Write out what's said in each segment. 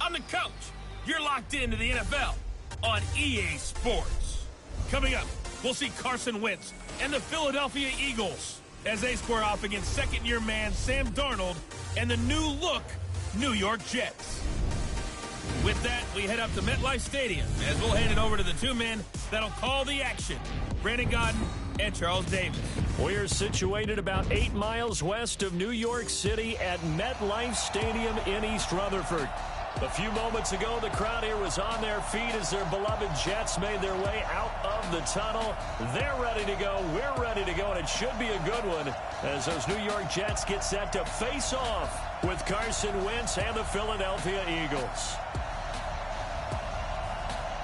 I'm the coach. You're locked into the NFL on EA Sports. Coming up, we'll see Carson Wentz and the Philadelphia Eagles as they square off against second-year man Sam Darnold and the new-look New York Jets. With that, we head up to MetLife Stadium as we'll hand it over to the two men that'll call the action, Brandon Gaudin and Charles Davis. We're situated about 8 miles west of New York City at MetLife Stadium in East Rutherford. A few moments ago, the crowd here was on their feet as their beloved Jets made their way out of the tunnel. They're ready to go. We're ready to go, and it should be a good one as those New York Jets get set to face off with Carson Wentz and the Philadelphia Eagles.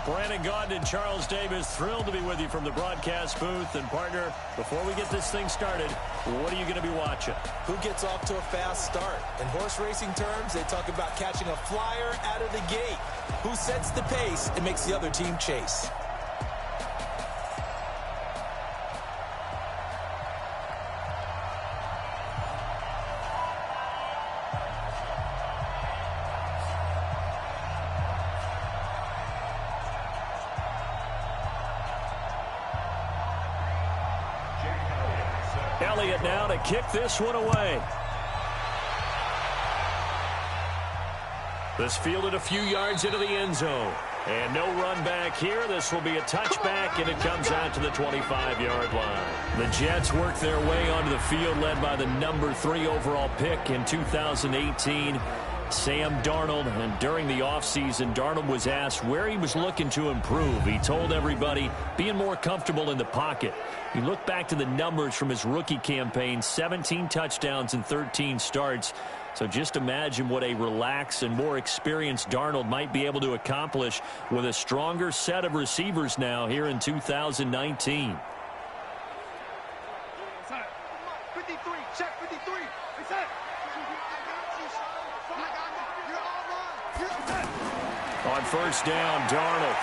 Brandon Gaudin and Charles Davis, thrilled to be with you from the broadcast booth. And, partner, before we get this thing started, what are you going to be watching? Who gets off to a fast start? In horse racing terms, they talk about catching a flyer out of the gate. Who sets the pace and makes the other team chase? Elliott now to kick this one away. This fielded a few yards into the end zone. And no run back here. This will be a touchback, and it comes out to the 25-yard line. The Jets work their way onto the field, led by the number 3 overall pick in 2018, Sam Darnold. And during the offseason, Darnold was asked where he was looking to improve. He told everybody being more comfortable in the pocket. He looked back to the numbers from his rookie campaign, 17 touchdowns and 13 starts. So just imagine what a relaxed and more experienced Darnold might be able to accomplish with a stronger set of receivers now here in 2019. On first down, Darnold.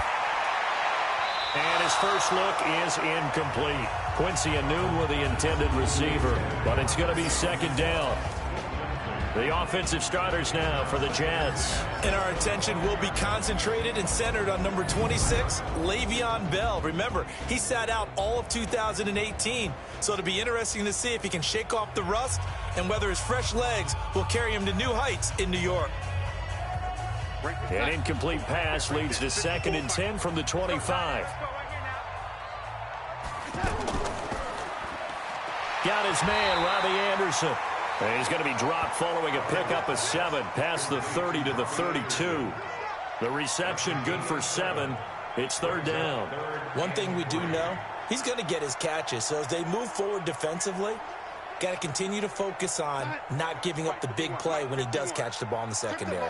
And his first look is incomplete. Quincy Enunwa with the intended receiver, but it's going to be second down. The offensive starters now for the Jets. And our attention will be concentrated and centered on number 26, Le'Veon Bell. Remember, he sat out all of 2018, so it'll be interesting to see if he can shake off the rust and whether his fresh legs will carry him to new heights in New York. An incomplete pass leads to 2nd and 10 from the 25. Got his man, Robbie Anderson. And he's going to be dropped following a pickup of 7 past the 30 to the 32. The reception good for 7. It's third down. One thing we do know, he's going to get his catches. So as they move forward defensively, got to continue to focus on not giving up the big play when he does catch the ball in the secondary.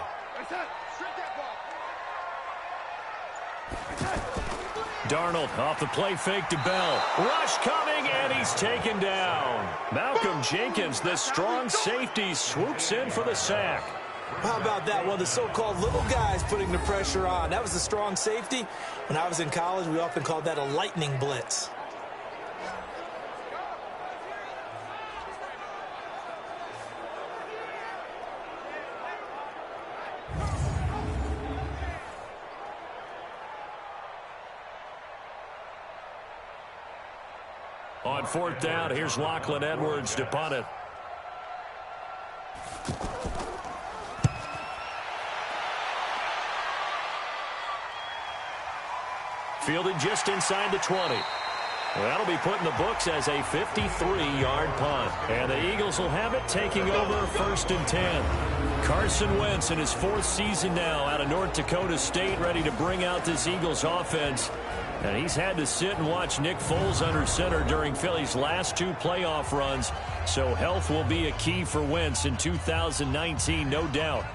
Darnold off the play fake to Bell. Rush coming, and he's taken down. Malcolm Jenkins, the strong safety, swoops in for the sack. How about that? One of the so-called little guys putting the pressure on. That was the strong safety. When I was in college, we often called that a lightning blitz. On fourth down, here's Lachlan Edwards to punt it. Fielded just inside the 20. Well, that'll be put in the books as a 53-yard punt. And the Eagles will have it, taking over 1st and 10. Carson Wentz in his 4th season now out of North Dakota State, ready to bring out this Eagles offense. And he's had to sit and watch Nick Foles under center during Philly's last 2 playoff runs. So health will be a key for Wentz in 2019, no doubt.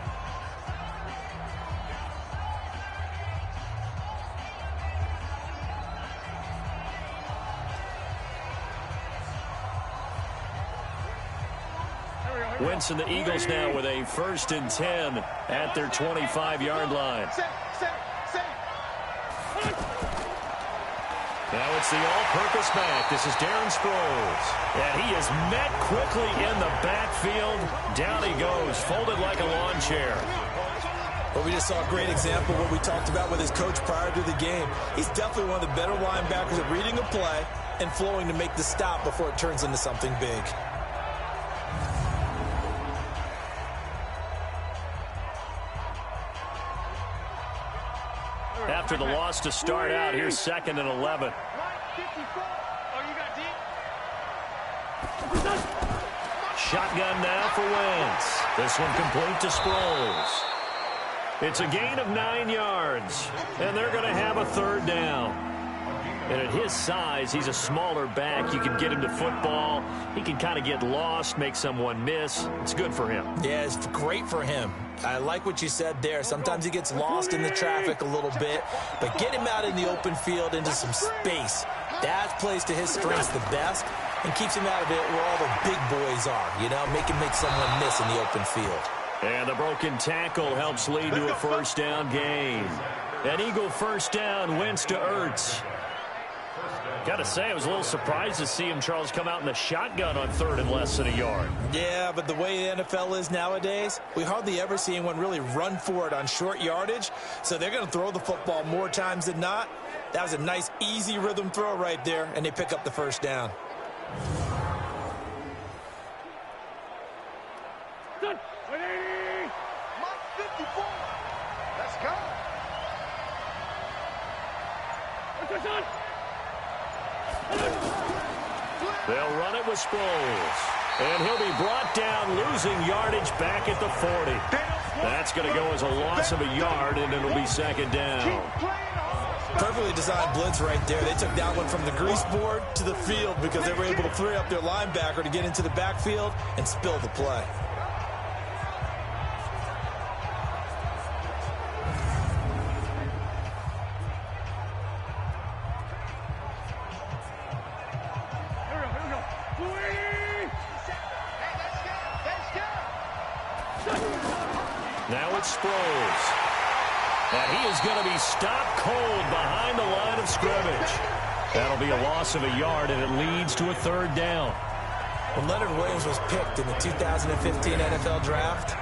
Wentz and the Eagles now with a 1st and 10 at their 25-yard line. Now it's the all-purpose back. This is Darren Sproles. And he is met quickly in the backfield. Down he goes, folded like a lawn chair. Well, we just saw a great example of what we talked about with his coach prior to the game. He's definitely one of the better linebackers at reading a play and flowing to make the stop before it turns into something big. After the loss to start out, here's 2nd and 11. Shotgun now for Wentz. This one complete to Sproles. It's a gain of 9 yards, and they're going to have a 3rd down. And at his size, he's a smaller back. You can get him to football. He can kind of get lost, make someone miss. It's good for him. Yeah, it's great for him. I like what you said there. Sometimes he gets lost in the traffic a little bit, but get him out in the open field into some space. That plays to his strengths the best and keeps him out of it where all the big boys are, you know, make someone miss in the open field. And the broken tackle helps lead to a 1st down gain. An Eagle 1st down, Wentz to Ertz. Got to say, I was a little surprised to see him, Charles, come out in the shotgun on 3rd and less than a yard. Yeah, but the way the NFL is nowadays, we hardly ever see anyone really run for it on short yardage. So they're going to throw the football more times than not. That was a nice, easy rhythm throw right there, and they pick up the 1st down. Good. 180. Mark 54. Let's go. What's on? They'll run it with Sproles. And he'll be brought down, losing yardage back at the 40. That's going to go as a loss of a yard, and it'll be 2nd down. Perfectly designed blitz right there. They took that one from the grease board to the field because they were able to free up their linebacker to get into the backfield and spill the play. Now it's Sproles. And he is going to be stopped cold behind the line of scrimmage. That'll be a loss of a yard, and it leads to a 3rd down. When Leonard Williams was picked in the 2015 NFL Draft,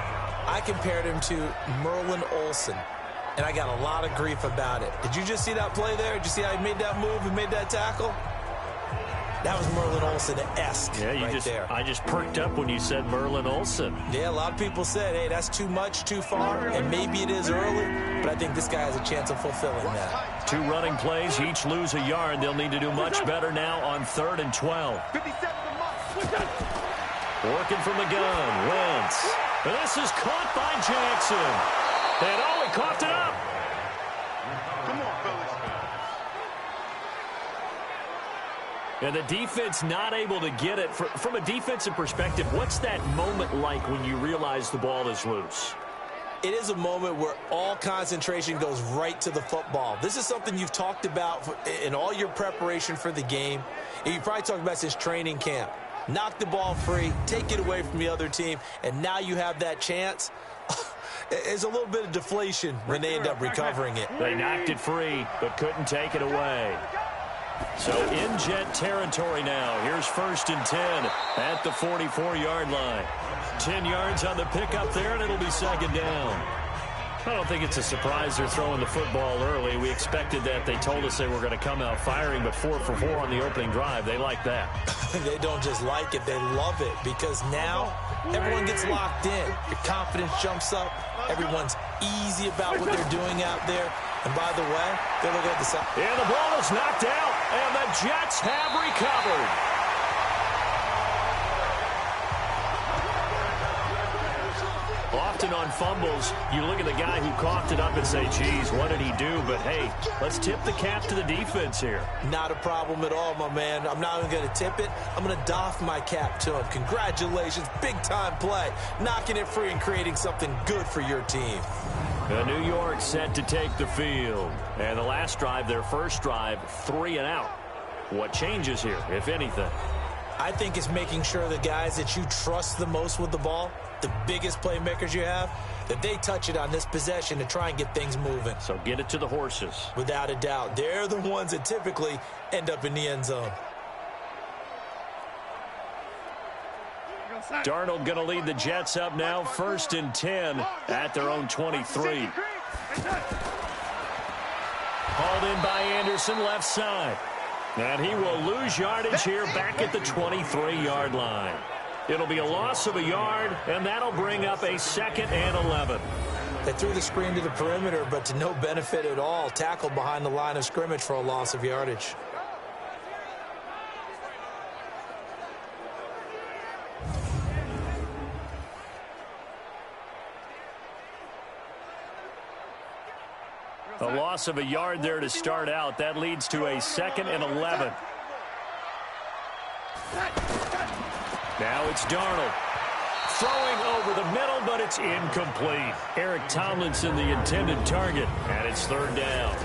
I compared him to Merlin Olsen, and I got a lot of grief about it. Did you just see that play there? Did you see how he made that move and made that tackle? That was Merlin Olsen-esque there. I just perked up when you said Merlin Olsen. Yeah, a lot of people said, hey, that's too much, too far, and maybe it is early, but I think this guy has a chance of fulfilling that. 2 running plays, each lose a yard. They'll need to do much better now on 3rd and 12. Working from the gun, Wentz. And this is caught by Jackson. And oh, he coughed it up. Come on, fellas. And the defense not able to get it. From a defensive perspective, what's that moment like when you realize the ball is loose? It is a moment where all concentration goes right to the football. This is something you've talked about in all your preparation for the game. And you probably talked about since training camp. Knock the ball free, take it away from the other team, and now you have that chance. There's a little bit of deflation when they end up recovering it. They knocked it free, but couldn't take it away. So in Jet territory now. Here's 1st and 10 at the 44-yard line. 10 yards on the pickup there, and it'll be 2nd down. I don't think it's a surprise they're throwing the football early. We expected that. They told us they were going to come out firing, but 4 for 4 on the opening drive. They like that. They don't just like it, they love it, because now everyone gets locked in. Your confidence jumps up. Everyone's easy about what they're doing out there. And by the way, they're looking at the side. And the ball is knocked out, and the Jets have recovered. Often on fumbles, you look at the guy who coughed it up and say, geez, what did he do? But, hey, let's tip the cap to the defense here. Not a problem at all, my man. I'm not even going to tip it. I'm going to doff my cap to him. Congratulations. Big-time play. Knocking it free and creating something good for your team. New York set to take the field. And the last drive, their first drive, 3 and out. What changes here, if anything? I think it's making sure the guys that you trust the most with the ball, the biggest playmakers you have, that they touch it on this possession to try and get things moving. So get it to the horses. Without a doubt. They're the ones that typically end up in the end zone. Darnold going to lead the Jets up now, 1st and 10 at their own 23. Hauled in by Anderson, left side. And he will lose yardage here back at the 23-yard line. It'll be a loss of a yard, and that'll bring up a 2nd and 11. They threw the screen to the perimeter, but to no benefit at all. Tackled behind the line of scrimmage for a loss of yardage. A loss of a yard there to start out. That leads to a 2nd and 11. Now it's Darnold. Throwing over the middle, but it's incomplete. Eric Tomlinson, the intended target, and it's 3rd down.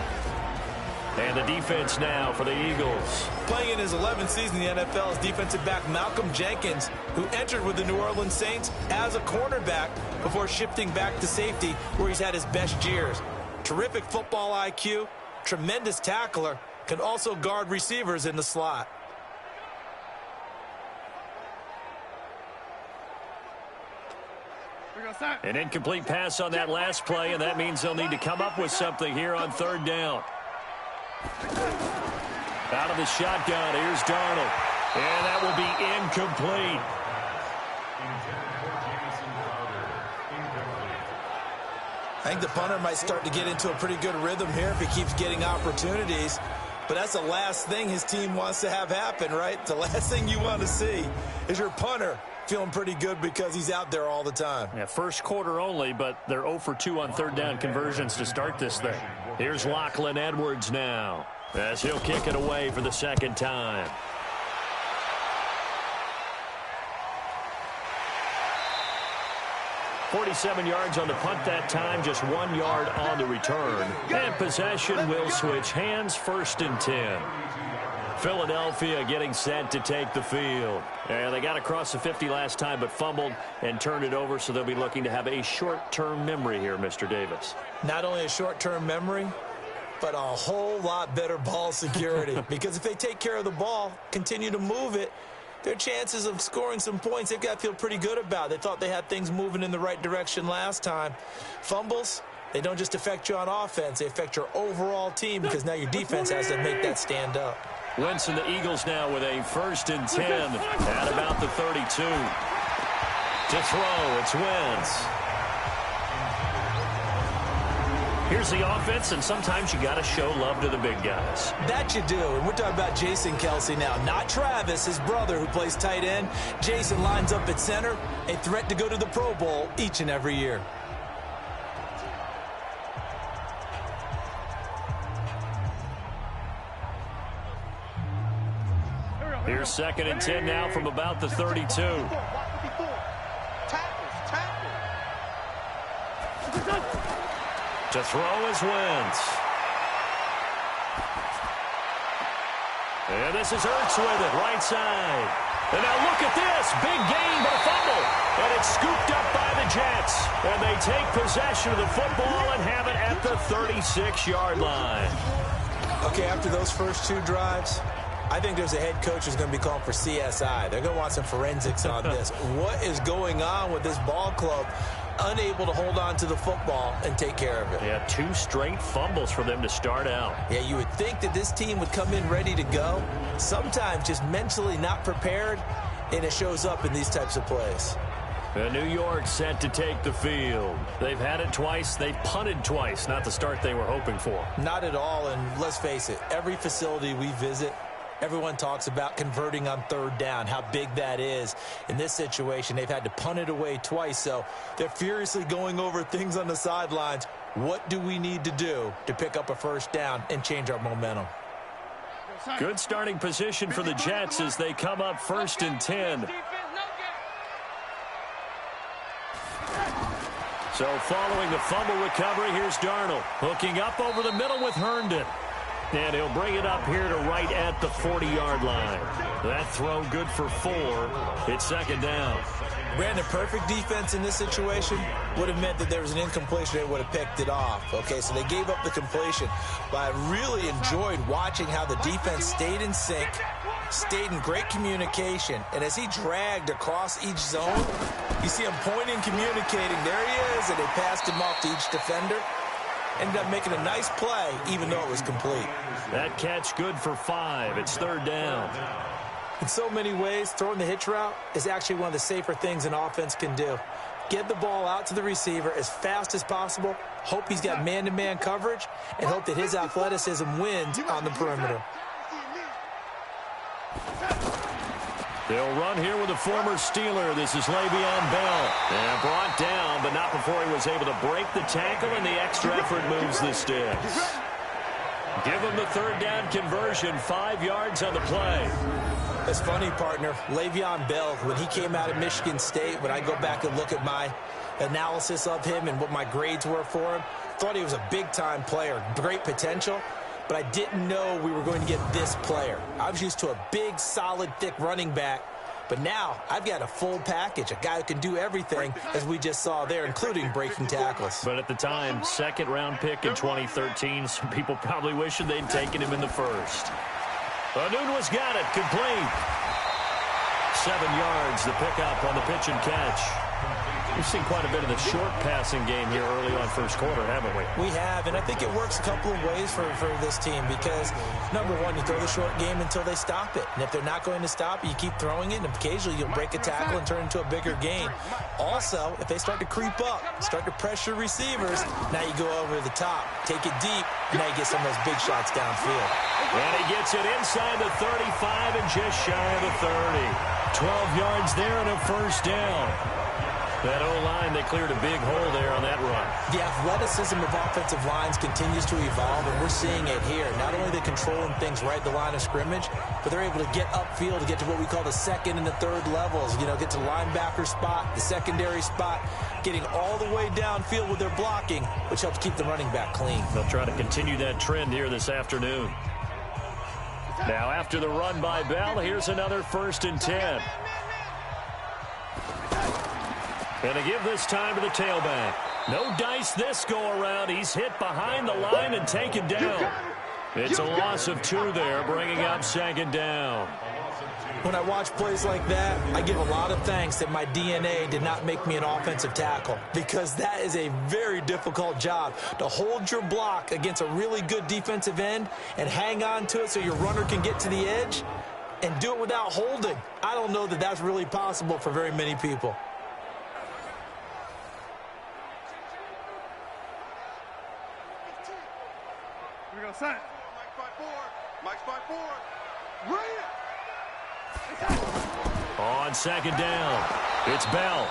And the defense now for the Eagles. Playing in his 11th season in the NFL is defensive back Malcolm Jenkins, who entered with the New Orleans Saints as a cornerback before shifting back to safety, where he's had his best years. Terrific football IQ, tremendous tackler, can also guard receivers in the slot. An incomplete pass on that last play, and that means they'll need to come up with something here on 3rd down. Out of the shotgun, here's Darnold. And that will be incomplete. I think the punter might start to get into a pretty good rhythm here if he keeps getting opportunities. But that's the last thing his team wants to have happen, right? The last thing you want to see is your punter feeling pretty good because he's out there all the time. Yeah, first quarter only, but they're 0 for 2 on 3rd down conversions to start this thing. Here's Lachlan Edwards now, as he'll kick it away for the 2nd time. .47 yards on the punt that time, just 1 yard on the return. And possession will switch hands, 1st and 10. Philadelphia getting set to take the field. And they got across the 50 last time, but fumbled and turned it over, so they'll be looking to have a short-term memory here, Mr. Davis. Not only a short-term memory, but a whole lot better ball security. Because if they take care of the ball, continue to move it, their chances of scoring some points, they've got to feel pretty good about. They thought they had things moving in the right direction last time. Fumbles, they don't just affect you on offense, they affect your overall team, because now your defense has to make that stand up. Wentz and the Eagles now with a 1st and 10 at about the 32. To throw, it's Wentz. Here's the offense, and sometimes you got to show love to the big guys. That you do, and we're talking about Jason Kelce now, not Travis, his brother, who plays tight end. Jason lines up at center, a threat to go to the Pro Bowl each and every year. Here's 2nd and 10 now from about the 32. To throw is Wentz. And this is Ertz with it, right side. And now look at this. Big gain, but a fumble. And it's scooped up by the Jets. And they take possession of the football and have it at the 36-yard line. Okay, after those first 2 drives, I think there's a head coach who's going to be calling for CSI. They're going to want some forensics on this. What is going on with this ball club? Unable to hold on to the football and take care of it. Yeah, 2 straight fumbles for them to start out. Yeah, you would think that this team would come in ready to go. Sometimes just mentally not prepared, and it shows up in these types of plays. New York set to take the field. They've had it twice. They've punted twice. Not the start they were hoping for. Not at all, and let's face it, every facility we visit, everyone talks about converting on 3rd down, how big that is. In this situation, they've had to punt it away twice, so they're furiously going over things on the sidelines. What do we need to do to pick up a 1st down and change our momentum? Good starting position for the Jets as they come up 1st and 10. So following the fumble recovery, here's Darnold. Hooking up over the middle with Herndon. And he'll bring it up here to right at the 40-yard line. That throw good for 4. It's 2nd down. Brandon, perfect defense in this situation would have meant that there was an incompletion. They would have picked it off. Okay, so they gave up the completion. But I really enjoyed watching how the defense stayed in sync, stayed in great communication, and as he dragged across each zone, you see him pointing, communicating. There he is, and they passed him off to each defender. Ended up making a nice play, even though it was complete. That catch good for 5. It's 3rd down. In so many ways, throwing the hitch route is actually one of the safer things an offense can do. Get the ball out to the receiver as fast as possible, hope he's got man-to-man coverage, and hope that his athleticism wins on the perimeter. They'll run here with a former Steeler. This is Le'Veon Bell. And brought down, but not before he was able to break the tackle, and the extra effort moves the sticks. Give him the 3rd down conversion, 5 yards on the play. It's funny, partner. Le'Veon Bell, when he came out of Michigan State, when I go back and look at my analysis of him and what my grades were for him, thought he was a big-time player, great potential, but I didn't know we were going to get this player. I was used to a big, solid, thick running back, but now I've got a full package, a guy who can do everything, as we just saw there, including breaking tackles. But at the time, 2nd-round pick in 2013, some people probably wishing they'd taken him in the 1st. Anunwa's got it, complete. 7 yards, the pickup on the pitch and catch. We've seen quite a bit of the short passing game here early on 1st quarter, haven't we? We have, and I think it works a couple of ways for this team because, number one, you throw the short game until they stop it. And if they're not going to stop it, you keep throwing it, and occasionally you'll break a tackle and turn it into a bigger gain. Also, if they start to creep up, start to pressure receivers, now you go over the top, take it deep, and now you get some of those big shots downfield. And he gets it inside the 35 and just shy of the 30. 12 yards there and a 1st down. That O-line, they cleared a big hole there on that run. The athleticism of offensive lines continues to evolve, and we're seeing it here. Not only are they controlling things right at the line of scrimmage, but they're able to get upfield to get to what we call the 2nd and the 3rd levels. You know, get to the linebacker spot, the secondary spot, getting all the way downfield with their blocking, which helps keep the running back clean. They'll try to continue that trend here this afternoon. Now, after the run by Bell, here's another 1st and 10. And to give this time to the tailback. No dice this go-around. He's hit behind the line and taken down. It's a loss of 2 there, bringing up 2nd down. When I watch plays like that, I give a lot of thanks that my DNA did not make me an offensive tackle, because that is a very difficult job, to hold your block against a really good defensive end and hang on to it so your runner can get to the edge and do it without holding. I don't know that that's really possible for very many people. Here we go, son. Mike's by 4. Right it. On 2nd down, it's Bell.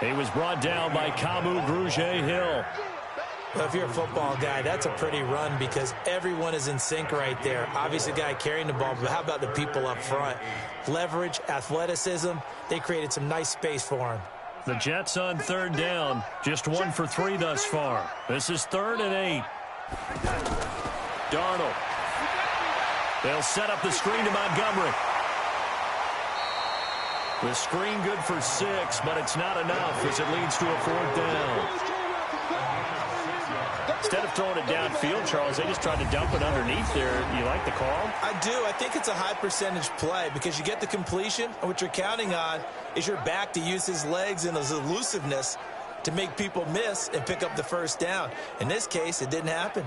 He was brought down by Kamu Grugier-Hill. Well, if you're a football guy, that's a pretty run because everyone is in sync right there. Obviously, the guy carrying the ball, but how about the people up front? Leverage, athleticism, they created some nice space for him. The Jets on 3rd down, just 1 for 3 thus far. This is 3rd and 8. Darnold. They'll set up the screen to Montgomery. The screen good for 6, but it's not enough as it leads to a 4th down. Instead of throwing it downfield, Charles, they just tried to dump it underneath there. You like the call? I do. I think it's a high percentage play because you get the completion, and what you're counting on is your back to use his legs and his elusiveness to make people miss and pick up the 1st down. In this case, it didn't happen.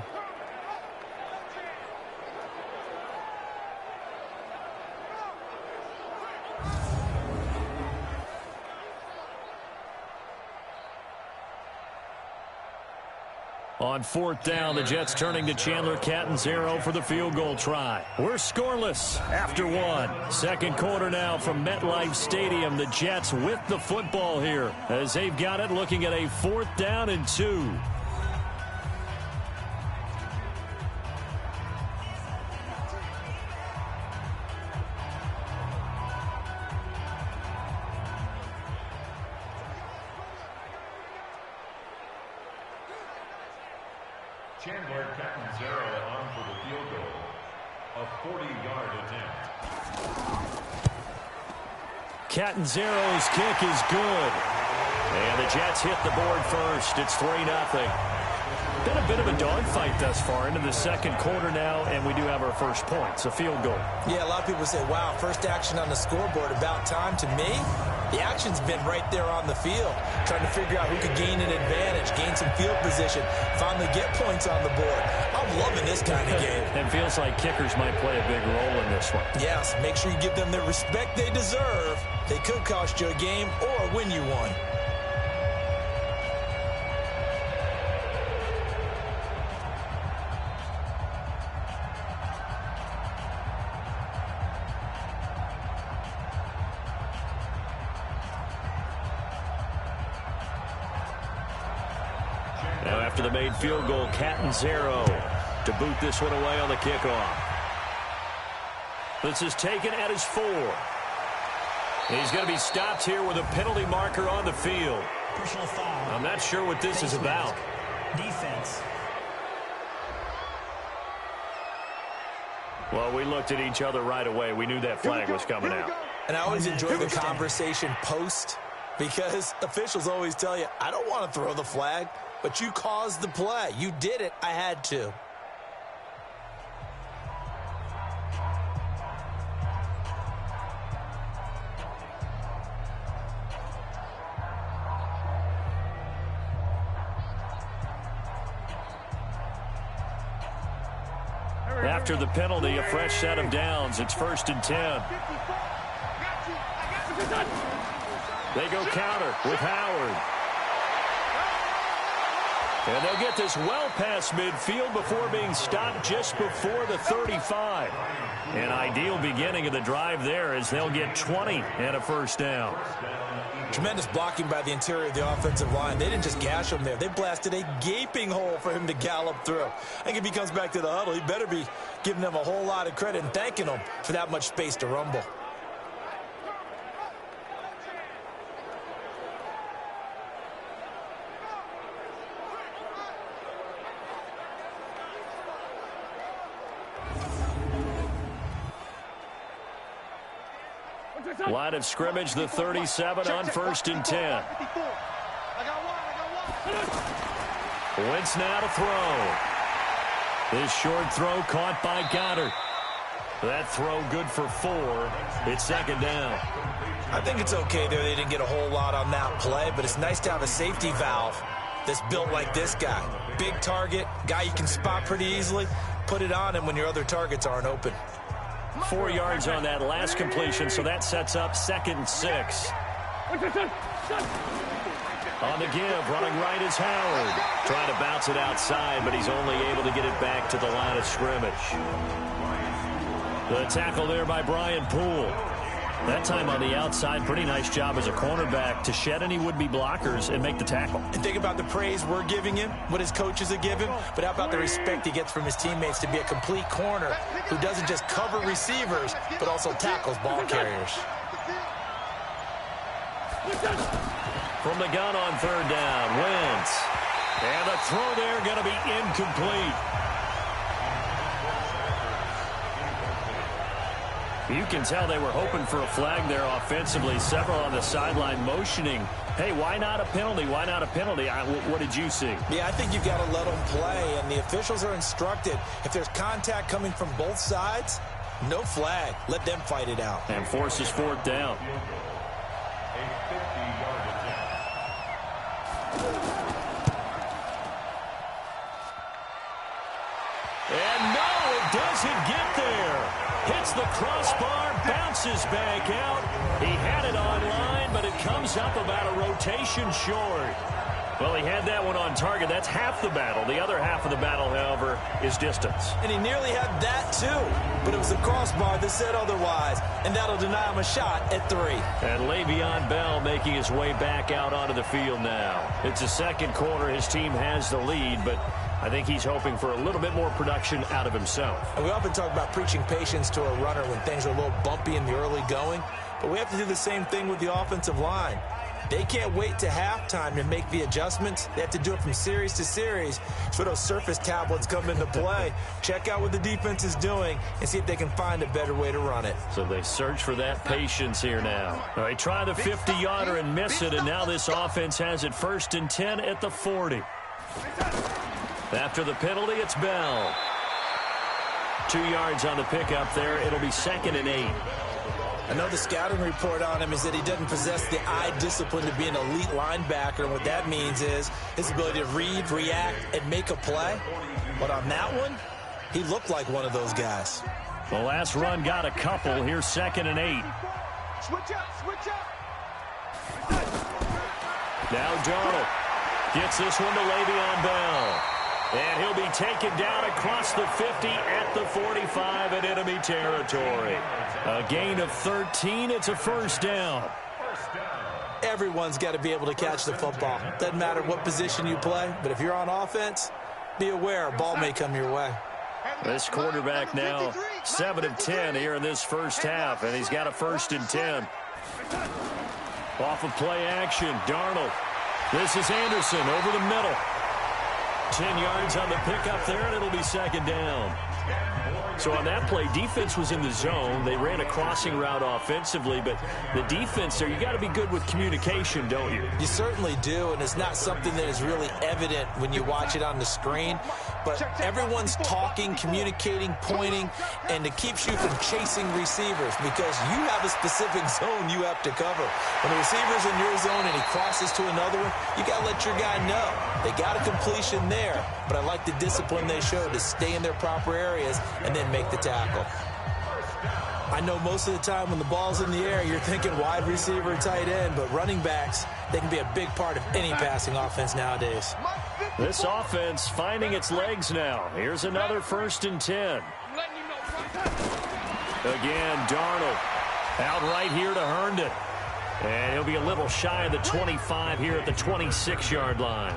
On 4th down, the Jets turning to Chandler Catanzaro for the field goal try. We're scoreless after 1. 2nd quarter now from MetLife Stadium. The Jets with the football here as they've got it, looking at a 4th down and 2. Chandler Catanzaro on for the field goal. A 40-yard attempt. Catanzaro's kick is good. And the Jets hit the board first. It's 3-0. Been a bit of a dogfight thus far into the second quarter now, and we do have our first points, a field goal. Yeah, a lot of people say, wow, first action on the scoreboard, about time. To me, the action's been right there on the field, trying to figure out who could gain an advantage, gain some field position, finally get points on the board. I'm loving this kind of game. It feels like kickers might play a big role in this one. Yes, make sure you give them the respect they deserve. They could cost you a game or win you one. Now after the made field goal, Catanzaro to boot this one away on the kickoff. This is taken at his 4. He's going to be stopped here with a penalty marker on the field. Personal foul. I'm not sure what this is about. Defense. Well, we looked at each other right away. We knew that flag was coming out. And I always enjoy the conversation post, because officials always tell you, I don't want to throw the flag, but you caused the play. You did it. I had to. After the penalty, a fresh set of downs. It's 1st and 10. They go counter with Howard. And they'll get this well past midfield before being stopped just before the 35. An ideal beginning of the drive there as they'll get 20 and a first down. Tremendous blocking by the interior of the offensive line. They didn't just gash him there. They blasted a gaping hole for him to gallop through. I think if he comes back to the huddle, he better be giving them a whole lot of credit and thanking them for that much space to rumble. Line of scrimmage, the 37 on 1st and 10. Wentz now to throw. This short throw caught by Goddard. That throw good for 4. It's 2nd down. I think it's okay there. They didn't get a whole lot on that play, but it's nice to have a safety valve that's built like this guy. Big target, guy you can spot pretty easily. Put it on him when your other targets aren't open. 4 yards on that last completion, so that sets up 2nd and 6. On the give, running right is Howard. Trying to bounce it outside, but he's only able to get it back to the line of scrimmage. The tackle there by Brian Poole. That time on the outside, pretty nice job as a cornerback to shed any would-be blockers and make the tackle. And think about the praise we're giving him, what his coaches are giving, but how about the respect he gets from his teammates to be a complete corner who doesn't just cover receivers, but also tackles ball carriers. From the gun on 3rd down, Wentz. And the throw there going to be incomplete. You can tell they were hoping for a flag there offensively. Several on the sideline motioning, hey, why not a penalty? Why not a penalty? What did you see? Yeah, I think you've got to let them play, and the officials are instructed. If there's contact coming from both sides, no flag. Let them fight it out. And forces 4th down. And no, it doesn't get there. Hits the crossbar, bounces back out. He had it on line, but it comes up about a rotation short. Well, he had that one on target. That's half the battle. The other half of the battle, however, is distance. And he nearly had that, too. But it was the crossbar that said otherwise, and that'll deny him a shot at 3. And Le'Veon Bell making his way back out onto the field now. It's the second quarter. His team has the lead, but I think he's hoping for a little bit more production out of himself. And we often talk about preaching patience to a runner when things are a little bumpy in the early going, but we have to do the same thing with the offensive line. They can't wait to halftime to make the adjustments. They have to do it from series to series. So those surface tablets come into play. Check out what the defense is doing and see if they can find a better way to run it. So they search for that patience here now. All right, try the 50-yarder and miss it, and now this offense has it 1st and 10 at the 40. After the penalty, it's Bell. 2 yards on the pickup there. It'll be 2nd and 8. I know the scouting report on him is that he doesn't possess the eye discipline to be an elite linebacker. And what that means is his ability to read, react, and make a play. But on that one, he looked like one of those guys. The last run got a couple. Here's 2nd and 8. Switch up, switch up. Now Darnold gets this one to Le'Veon Bell. And he'll be taken down across the 50 at the 45 in enemy territory. A gain of 13. It's a first down. Everyone's got to be able to catch the football. Doesn't matter what position you play, but if you're on offense, be aware a ball may come your way. This quarterback now 7 of 10 here in this first half, and he's got a 1st and 10. Off of play action, Darnold. This is Anderson over the middle. 10 yards on the pickup there, and it'll be 2nd down. So on that play, defense was in the zone. They ran a crossing route offensively, but the defense there, you got to be good with communication, don't you? You certainly do, and it's not something that is really evident when you watch it on the screen. But everyone's talking, communicating, pointing, and it keeps you from chasing receivers because you have a specific zone you have to cover. When the receiver's in your zone and he crosses to another one, you got to let your guy know. They got a completion there, but I like the discipline they showed to stay in their proper areas and then make the tackle. I know most of the time when the ball's in the air, you're thinking wide receiver, tight end, but running backs, they can be a big part of any passing offense nowadays. This offense finding its legs now. Here's another 1st and 10. Again, Darnold out right here to Herndon. And he'll be a little shy of the 25 here at the 26-yard line.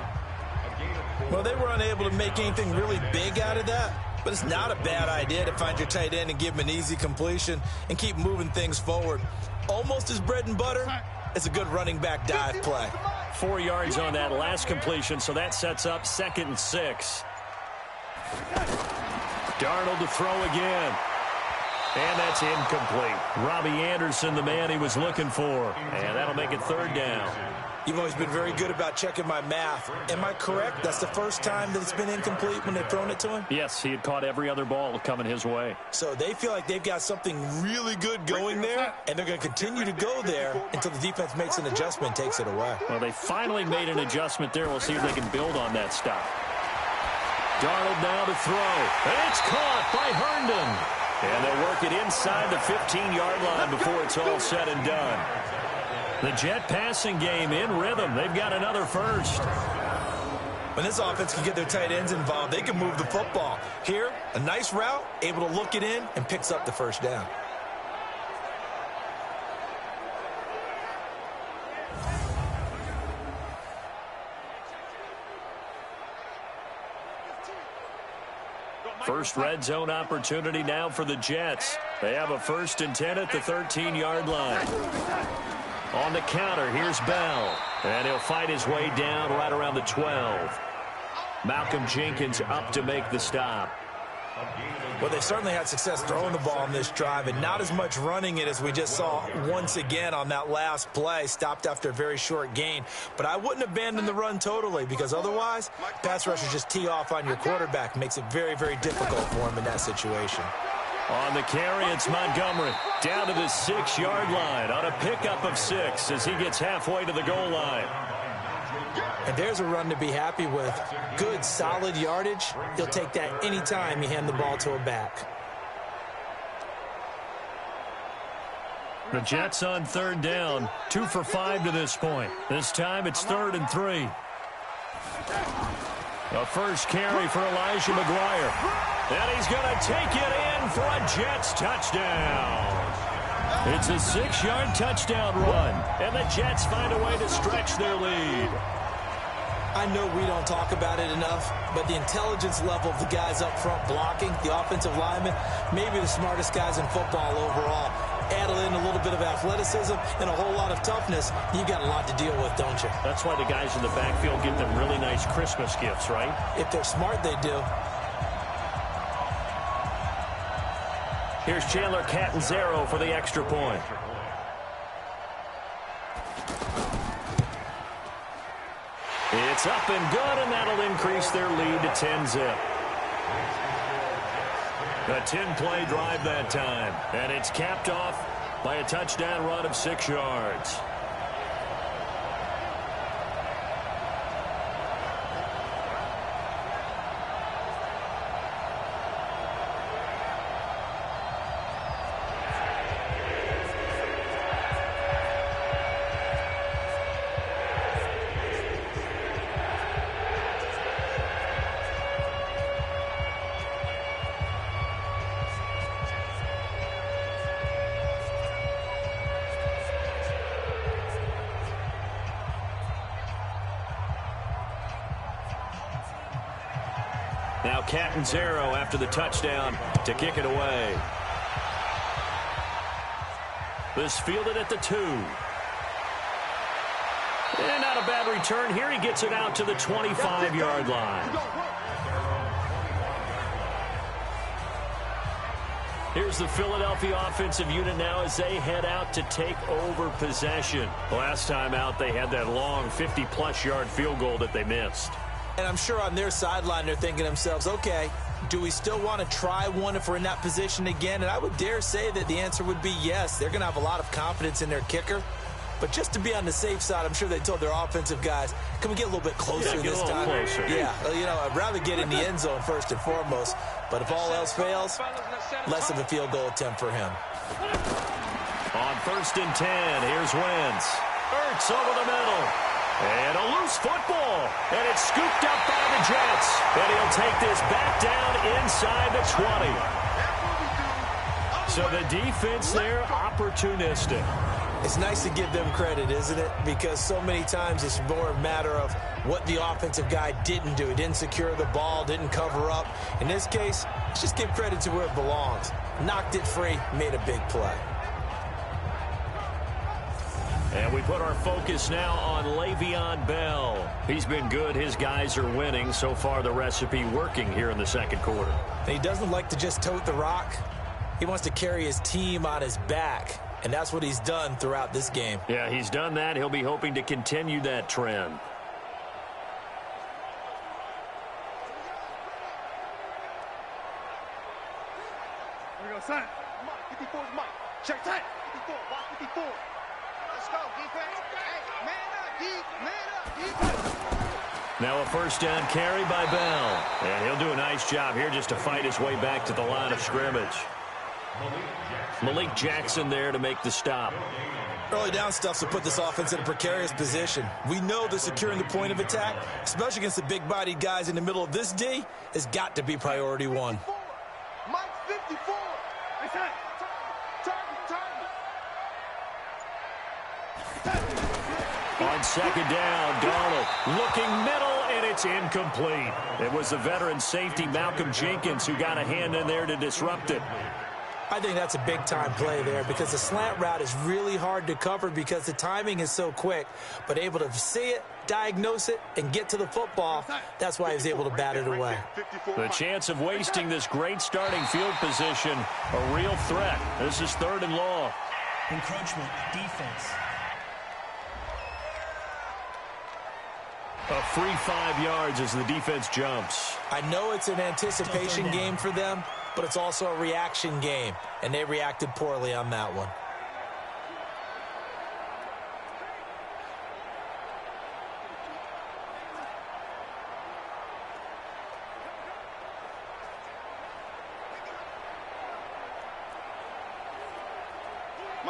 Well, they were unable to make anything really big out of that. But it's not a bad idea to find your tight end and give him an easy completion and keep moving things forward. Almost his bread and butter. It's a good running back dive play. 4 yards on that last completion, so that sets up 2nd and 6. Darnold to throw again. And that's incomplete. Robbie Anderson, the man he was looking for. And that'll make it 3rd down. You've always been very good about checking my math. Am I correct? That's the first time that it's been incomplete when they've thrown it to him? Yes, he had caught every other ball coming his way. So they feel like they've got something really good going there, and they're going to continue to go there until the defense makes an adjustment and takes it away. Well, they finally made an adjustment there. We'll see if they can build on that stop. Darnold now to throw. And it's caught by Herndon. And they'll work it inside the 15-yard line before it's all said and done. The Jet passing game in rhythm. They've got another first. When this offense can get their tight ends involved, they can move the football. Here, a nice route, able to look it in, and picks up the 1st down. First red zone opportunity now for the Jets. They have a 1st and 10 at the 13-yard line. On the counter, here's Bell. And he'll fight his way down right around the 12. Malcolm Jenkins up to make the stop. Well, they certainly had success throwing the ball on this drive, and not as much running it as we just saw once again on that last play, stopped after a very short gain. But I wouldn't abandon the run totally, because otherwise, pass rushers just tee off on your quarterback. Makes it very, very difficult for him in that situation. On the carry, it's Montgomery down to the 6-yard line on a pickup of 6 as he gets halfway to the goal line. And there's a run to be happy with. Good, solid yardage. He'll take that anytime you hand the ball to a back. The Jets on 3rd down, 2 for 5 to this point. This time it's 3rd and 3. A first carry for Elijah McGuire. And he's going to take it in for a Jets touchdown. It's a 6-yard touchdown run. And the Jets find a way to stretch their lead. I know we don't talk about it enough, but the intelligence level of the guys up front blocking, the offensive linemen, maybe the smartest guys in football overall. Add in a little bit of athleticism and a whole lot of toughness, you got a lot to deal with, don't you? That's why the guys in the backfield get them really nice Christmas gifts, right? If they're smart, they do. Here's Chandler Catanzaro for the extra point. It's up and good, and that'll increase their lead to 10-zip. A 10-play drive that time, and it's capped off by a touchdown run of 6 yards. Now Catanzaro after the touchdown to kick it away. This fielded at the 2. And not a bad return here. He gets it out to the 25-yard line. Here's the Philadelphia offensive unit now as they head out to take over possession. Last time out, they had that long 50-plus yard field goal that they missed. And I'm sure on their sideline they're thinking to themselves, okay, do we still want to try one if we're in that position again? And I would dare say that the answer would be yes. They're going to have a lot of confidence in their kicker. But just to be on the safe side, I'm sure they told their offensive guys, can we get a little bit closer this time? Closer. Yeah, you know, I'd rather get in the end zone first and foremost. But if all else fails, less of a field goal attempt for him. On 1st and 10, here's Wentz. Ertz over the middle. And a loose football. And it's scooped up by the Jets. And he'll take this back down inside the 20. So the defense there, opportunistic. It's nice to give them credit, isn't it? Because so many times it's more a matter of what the offensive guy didn't do. He didn't secure the ball, didn't cover up. In this case, let's just give credit to where it belongs. Knocked it free, made a big play. And we put our focus now on Le'Veon Bell. He's been good. His guys are winning. So far, the recipe working here in the second quarter. And he doesn't like to just tote the rock. He wants to carry his team on his back. And that's what he's done throughout this game. Yeah, he's done that. He'll be hoping to continue that trend. Here we go, son. Mike, 54 is Mike. Check tight. 54, box 54. Let's go, defense. Hey, man up, man up. Now a first down carry by Bell. And he'll do a nice job here just to fight his way back to the line of scrimmage. Malik Jackson there to make the stop. Early down stuff to put this offense in a precarious position. We know that securing the point of attack, especially against the big-bodied guys in the middle of this D, has got to be priority one. Mike 54. Hey, target. On second down, Darnold looking middle, and it's incomplete. It was the veteran safety, Malcolm Jenkins, who got a hand in there to disrupt it. I think that's a big-time play there because the slant route is really hard to cover because the timing is so quick. But able to see it, diagnose it, and get to the football, that's why he was able to bat it away. The chance of wasting this great starting field position, a real threat. This is 3rd and long. Encroachment, defense. A free 5 yards as the defense jumps. I know it's an anticipation game for them, but it's also a reaction game, and they reacted poorly on that one.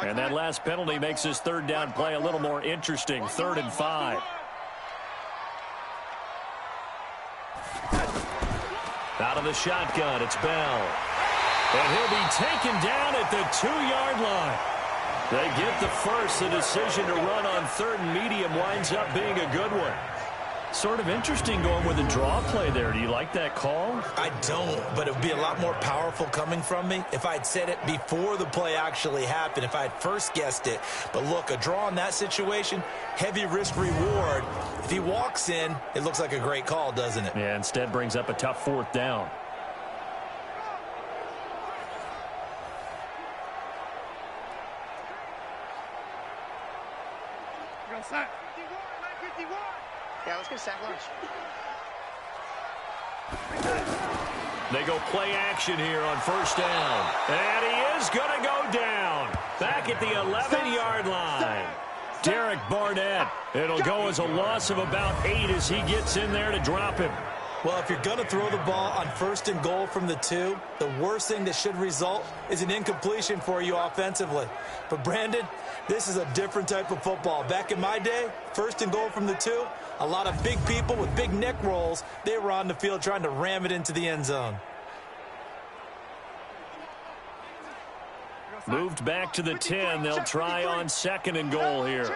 And that last penalty makes this 3rd down play a little more interesting. 3rd and 5. Out of the shotgun, it's Bell. And he'll be taken down at the 2-yard line. They get the first. The decision to run on 3rd and medium winds up being a good one. Sort of interesting going with a draw play there. Do you like that call? I don't, but it would be a lot more powerful coming from me if I'd said it before the play actually happened, if I'd first guessed it. But look, a draw in that situation, heavy risk reward. If he walks in, it looks like a great call, doesn't it? Yeah, instead brings up a tough 4th down. Go, son. 51, 51. Yeah, let's get a sack lunch. They go play action here on first down. And he is going to go down. Back at the 11-yard line. Derek Barnett. It'll go as a loss of about 8 as he gets in there to drop him. Well, if you're going to throw the ball on first and goal from the 2, the worst thing that should result is an incompletion for you offensively. But, Brandon, this is a different type of football. Back in my day, first and goal from the 2, a lot of big people with big neck rolls, they were on the field trying to ram it into the end zone. Moved back to the 10. They'll try on second and goal here.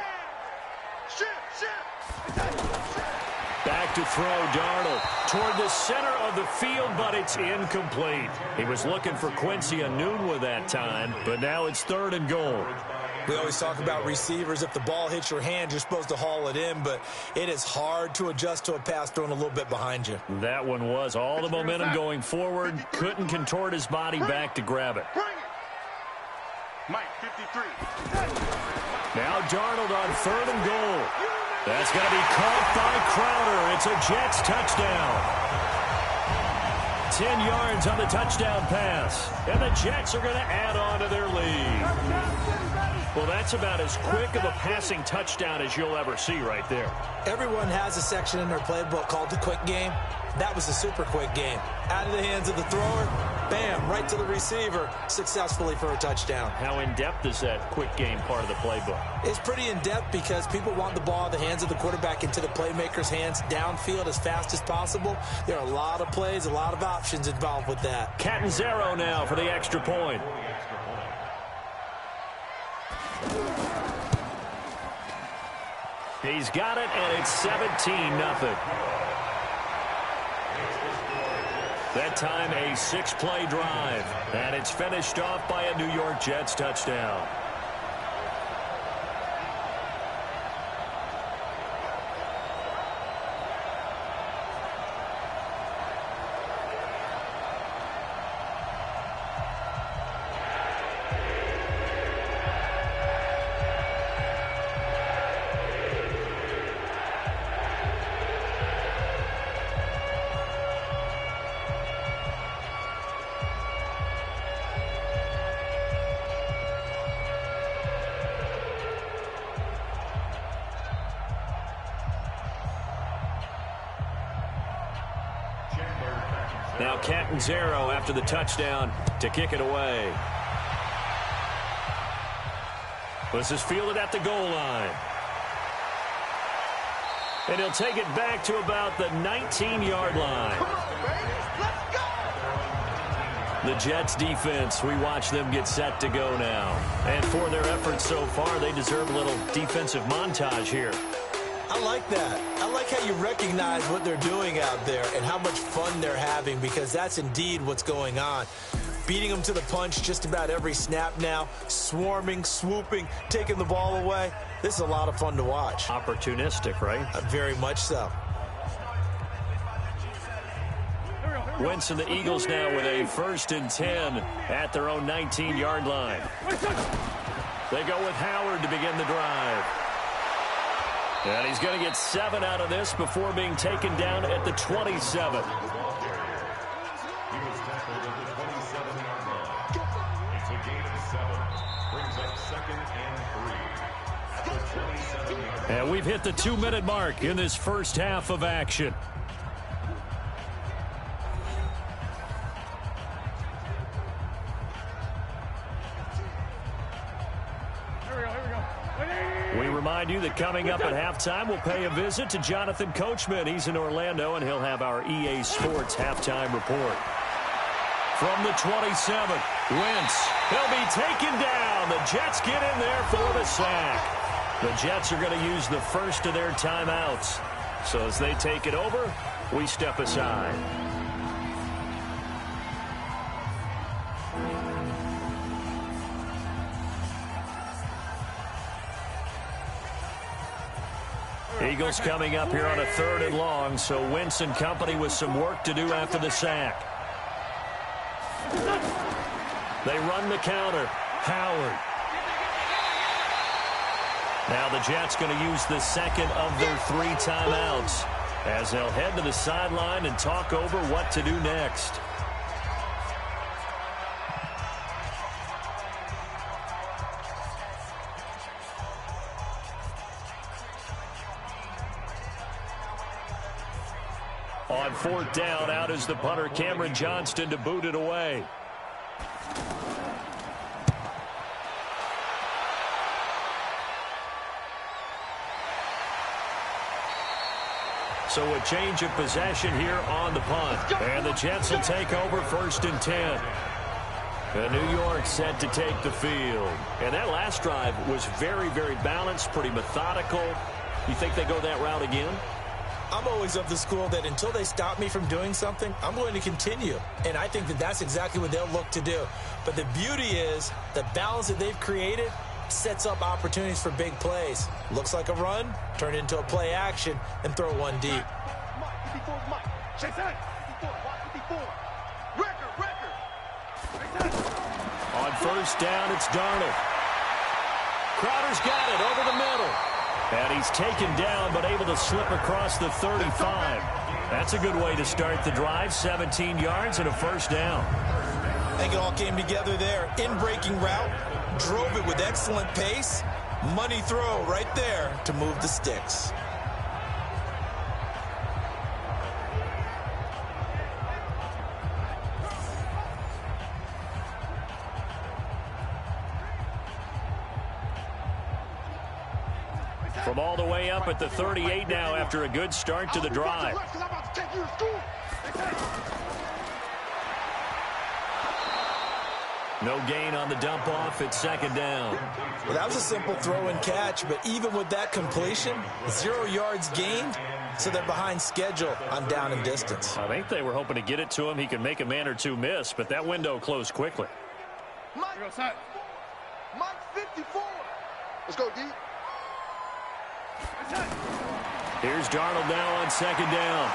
Back to throw, Darnold toward the center of the field, but it's incomplete. He was looking for Quincy Enunwa that time, but now it's third and goal. We always talk about receivers. If the ball hits your hand, you're supposed to haul it in, but it is hard to adjust to a pass thrown a little bit behind you. That one was all the momentum going forward. Couldn't contort his body back to grab it. Mike, 53. Now Darnold on third and goal. That's going to be caught by Crowder. It's a Jets touchdown. 10 yards on the touchdown pass. And the Jets are going to add on to their lead. Well, that's about as quick of a passing touchdown as you'll ever see right there. Everyone has a section in their playbook called the quick game. That was a super quick game. Out of the hands of the thrower, bam, right to the receiver, successfully for a touchdown. How in-depth is that quick game part of the playbook? It's pretty in-depth because people want the ball in the hands of the quarterback into the playmaker's hands downfield as fast as possible. There are a lot of plays, a lot of options involved with that. Catanzaro now for the extra point. He's got it, and it's 17-0. That time a 6-play drive, and it's finished off by a New York Jets touchdown. Now Catanzaro after the touchdown to kick it away. This is fielded at the goal line. And he'll take it back to about the 19-yard line. Come on, baby. Let's go. The Jets defense, we watch them get set to go now. And for their efforts so far, they deserve a little defensive montage here. I like that. I like how you recognize what they're doing out there and how much fun they're having, because that's indeed what's going on. Beating them to the punch just about every snap now, swarming, swooping, taking the ball away. This is a lot of fun to watch. Opportunistic, right? Very much so. Wentz and the Eagles now with a 1st and 10 at their own 19-yard line. They go with Howard to begin the drive. And he's going to get 7 out of this before being taken down at the 27. He was tackled at the 27-yard line. It's a gain of 7. Brings up 2nd and 3 at the 27-yard line. And we've hit the 2-minute mark in this first half of action. We remind you that coming up at halftime, we'll pay a visit to Jonathan Coachman. He's in Orlando, and he'll have our EA Sports halftime report. From the 27, Wentz. He'll be taken down. The Jets get in there for the sack. The Jets are going to use the first of their timeouts. So as they take it over, we step aside. Eagles coming up here on a 3rd and long, so Wentz and company with some work to do after the sack. They run the counter. Howard. Now the Jets going to use the second of their 3 timeouts as they'll head to the sideline and talk over what to do next. On 4th down, out is the punter, Cameron Johnston, to boot it away. So a change of possession here on the punt. And the Jets will take over 1st and 10. And New York set to take the field. And that last drive was very, very balanced, pretty methodical. You think they go that route again? I'm always of the school that until they stop me from doing something, I'm going to continue. And I think that that's exactly what they'll look to do. But the beauty is the balance that they've created sets up opportunities for big plays. Looks like a run, turn it into a play action, and throw one deep. On 1st down, it's Darnold. Crowder's got it over the middle. And he's taken down, but able to slip across the 35. That's a good way to start the drive. 17 yards and a 1st down. I think it all came together there. In-breaking route, drove it with excellent pace. Money throw right there to move the sticks. From all the way up at the 38 now after a good start to the drive. No gain on the dump off at 2nd down. Well, that was a simple throw and catch, but even with that completion, 0 yards gained, so they're behind schedule on down and distance. I think they were hoping to get it to him. He could make a man or two miss, but that window closed quickly. Mike 54. Let's go, D. Here's Darnold now on 2nd down.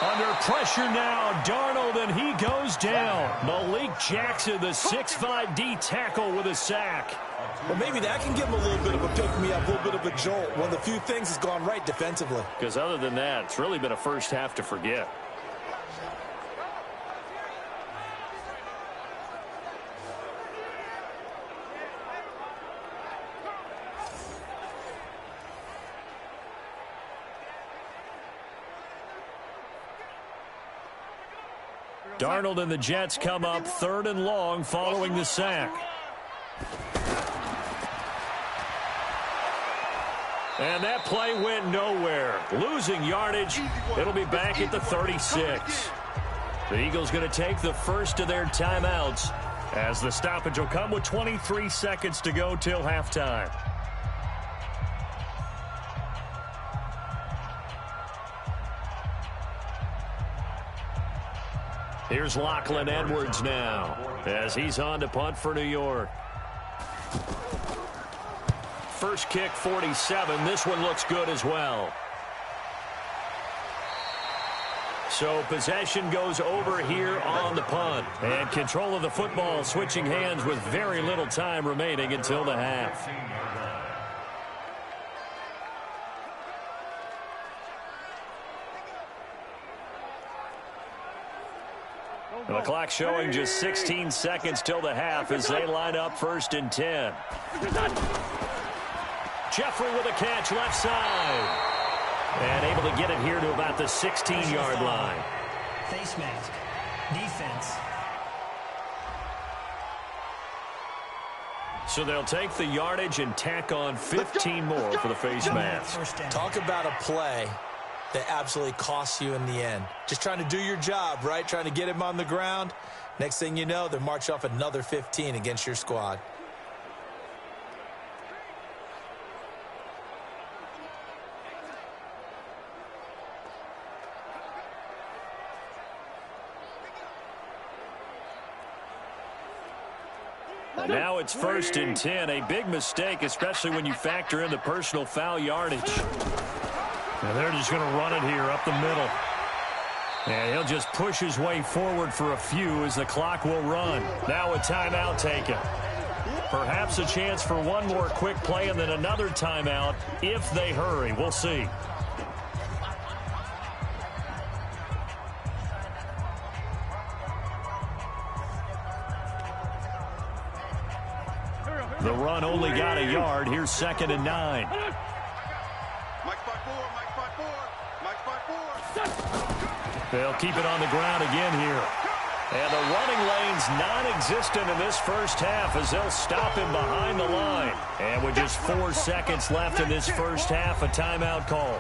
Under pressure now, Darnold, and he goes down. Malik Jackson, the 6'5" D tackle with a sack. Well, maybe that can give him a little bit of a pick-me-up, a little bit of a jolt. One of the few things that's gone right defensively. Because other than that, it's really been a first half to forget. Darnold and the Jets come up 3rd and long following the sack. And that play went nowhere. Losing yardage. It'll be back at the 36. The Eagles going to take the first of their timeouts as the stoppage will come with 23 seconds to go till halftime. Here's Lachlan Edwards now as he's on to punt for New York. First kick, 47. This one looks good as well. So possession goes over here on the punt. And control of the football switching hands with very little time remaining until the half. And the clock showing just 16 seconds till the half as they line up 1st and 10. Jeffrey with a catch left side. And able to get it here to about the 16-yard line. Face mask. Defense. So they'll take the yardage and tack on 15 more for the face mask. Talk about a play that absolutely costs you in the end. Just trying to do your job, right? Trying to get him on the ground. Next thing you know, they're marching off another 15 against your squad. Now it's 1st and 10. A big mistake, especially when you factor in the personal foul yardage. And they're just going to run it here up the middle. And he'll just push his way forward for a few as the clock will run. Now a timeout taken. Perhaps a chance for one more quick play and then another timeout if they hurry. We'll see. The run only got a yard. Here's 2nd and 9. Mike 5-4, Mike 5-4, Mike 5-4. They'll keep it on the ground again here. And the running lane's non-existent in this first half as they'll stop him behind the line. And with just 4 seconds left in this first half, a timeout call.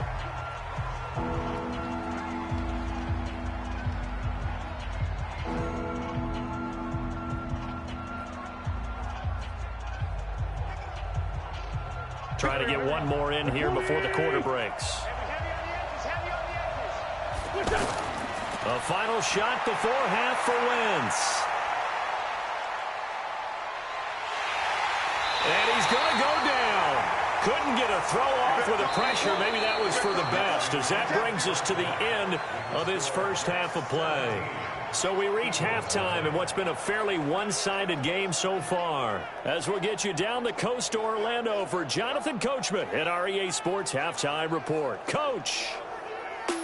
Trying to get one more in here before the quarter breaks. A final shot before half for Wentz. And he's going to go down. Couldn't get a throw off with the pressure. Maybe that was for the best, as that brings us to the end of this first half of play. So we reach halftime in what's been a fairly one-sided game so far. As we'll get you down the coast to Orlando for Jonathan Coachman at our EA Sports Halftime Report. Coach!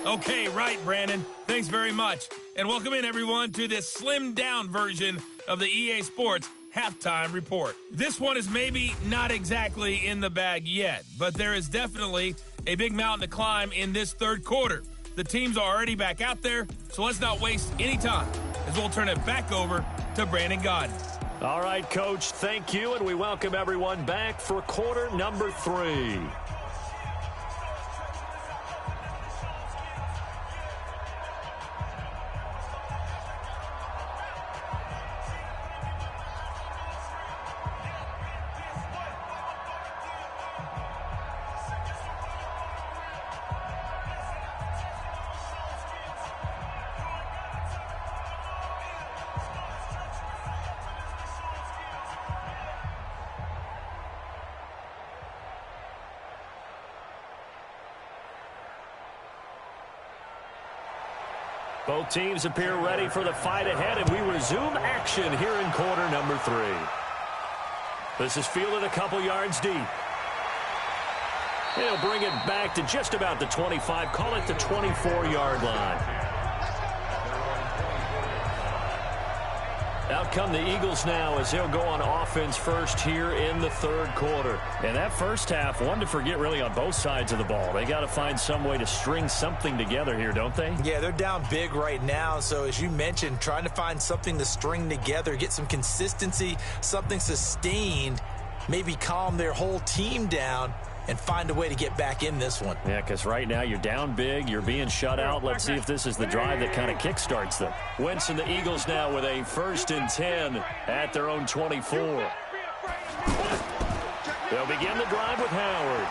Okay, right, Brandon. Thanks very much. And welcome in, everyone, to this slimmed-down version of the EA Sports Halftime Report. This one is maybe not exactly in the bag yet, but there is definitely a big mountain to climb in this third quarter. The teams are already back out there, so let's not waste any time as we'll turn it back over to Brandon Gaudin. All right, Coach, thank you, and we welcome everyone back for quarter number 3. Both teams appear ready for the fight ahead, and we resume action here in quarter number 3. This is fielded a couple yards deep. He'll bring it back to just about the 25, call it the 24-yard line. Out come the Eagles now as they'll go on offense first here in the third quarter. And that first half, one to forget really on both sides of the ball. They got to find some way to string something together here, don't they? Yeah, they're down big right now. So as you mentioned, trying to find something to string together, get some consistency, something sustained, maybe calm their whole team down and find a way to get back in this one. Yeah, because right now you're down big, you're being shut out. Let's see if this is the drive that kind of kickstarts them. Wentz and the Eagles now with a 1st and 10 at their own 24. They'll begin the drive with Howard.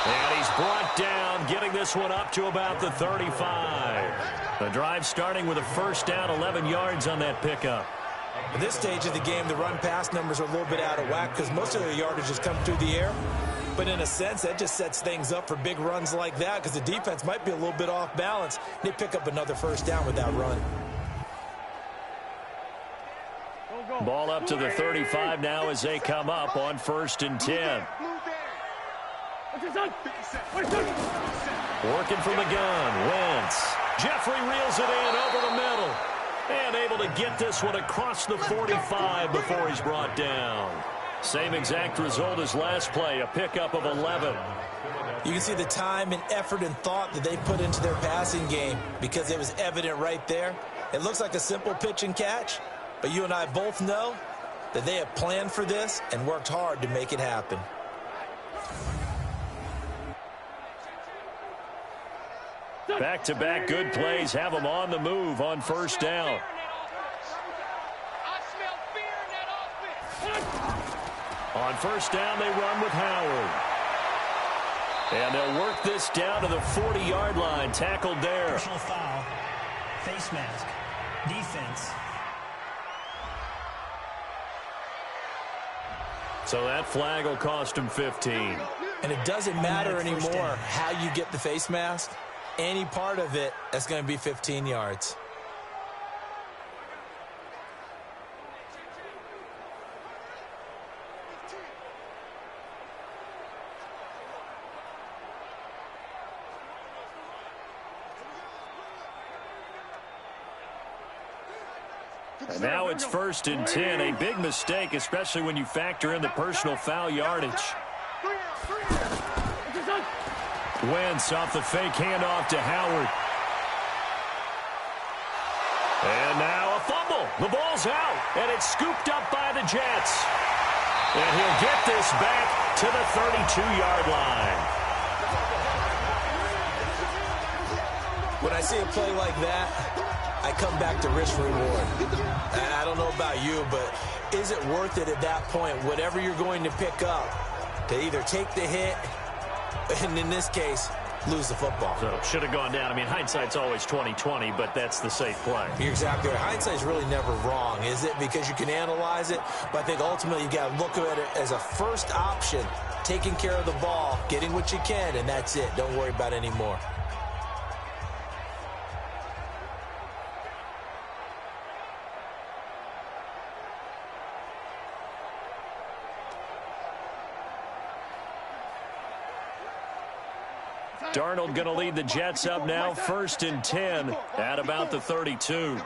And he's brought down, getting this one up to about the 35. The drive starting with a first down, 11 yards on that pickup. At this stage of the game, the run-pass numbers are a little bit out of whack because most of their yardage has come through the air. But in a sense, that just sets things up for big runs like that because the defense might be a little bit off balance. They pick up another first down with that run. Ball up to the 35 now as they come up on 1st and 10. Working from the gun, Wentz. Jeffrey reels it in over the middle. And able to get this one across the 45 before he's brought down. Same exact result as last play, a pickup of 11. You can see the time and effort and thought that they put into their passing game because it was evident right there. It looks like a simple pitch and catch, but you and I both know that they have planned for this and worked hard to make it happen. Back-to-back good plays have them on the move on first down. On first down, they run with Howard. And they'll work this down to the 40-yard line, tackled there. Personal foul, face mask, defense. So that flag will cost him 15. And it doesn't matter anymore how you get the face mask. Any part of it, that's going to be 15 yards. And now it's 1st and 10. A big mistake, especially when you factor in the personal foul yardage. Wentz off the fake handoff to Howard. And now a fumble. The ball's out, and it's scooped up by the Jets. And he'll get this back to the 32-yard line. When I see a play like that, I come back to risk reward. I don't know about you, but is it worth it at that point, whatever you're going to pick up, to either take the hit, and in this case, lose the football? So should have gone down. I mean, hindsight's always 20/20, but that's the safe play. You're exactly right. Hindsight's really never wrong, is it? Because you can analyze it, but I think ultimately you got to look at it as a first option, taking care of the ball, getting what you can, and that's it. Don't worry about any more. Darnold going to lead the Jets up now, 1st and 10 at about the 32.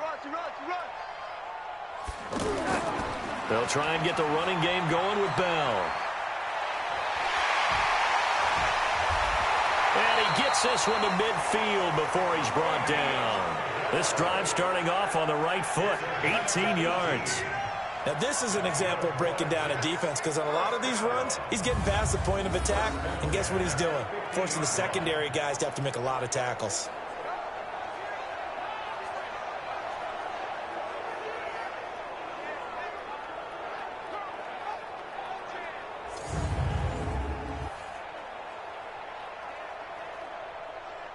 They'll try and get the running game going with Bell. And he gets this one to midfield before he's brought down. This drive starting off on the right foot, 18 yards. Now, this is an example of breaking down a defense, because on a lot of these runs, he's getting past the point of attack, and guess what he's doing? Forcing the secondary guys to have to make a lot of tackles.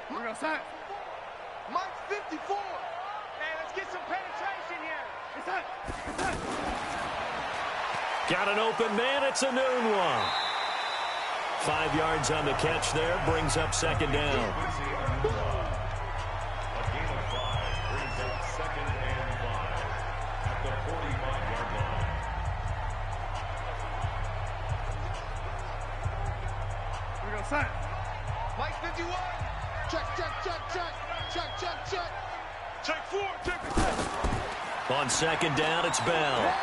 We're going to set. Mike 54. Hey, let's get some penetration here. It's up. It's up. Got an open man. It's a noon one. 5 yards on the catch there. Brings up 2nd down. A gain of 5 brings up 2nd and 5 at the 45-yard line. We're going to set. Mike 51. Check, check, check, check. Check, check, check. Check 4. Check. On 2nd down, it's Bell.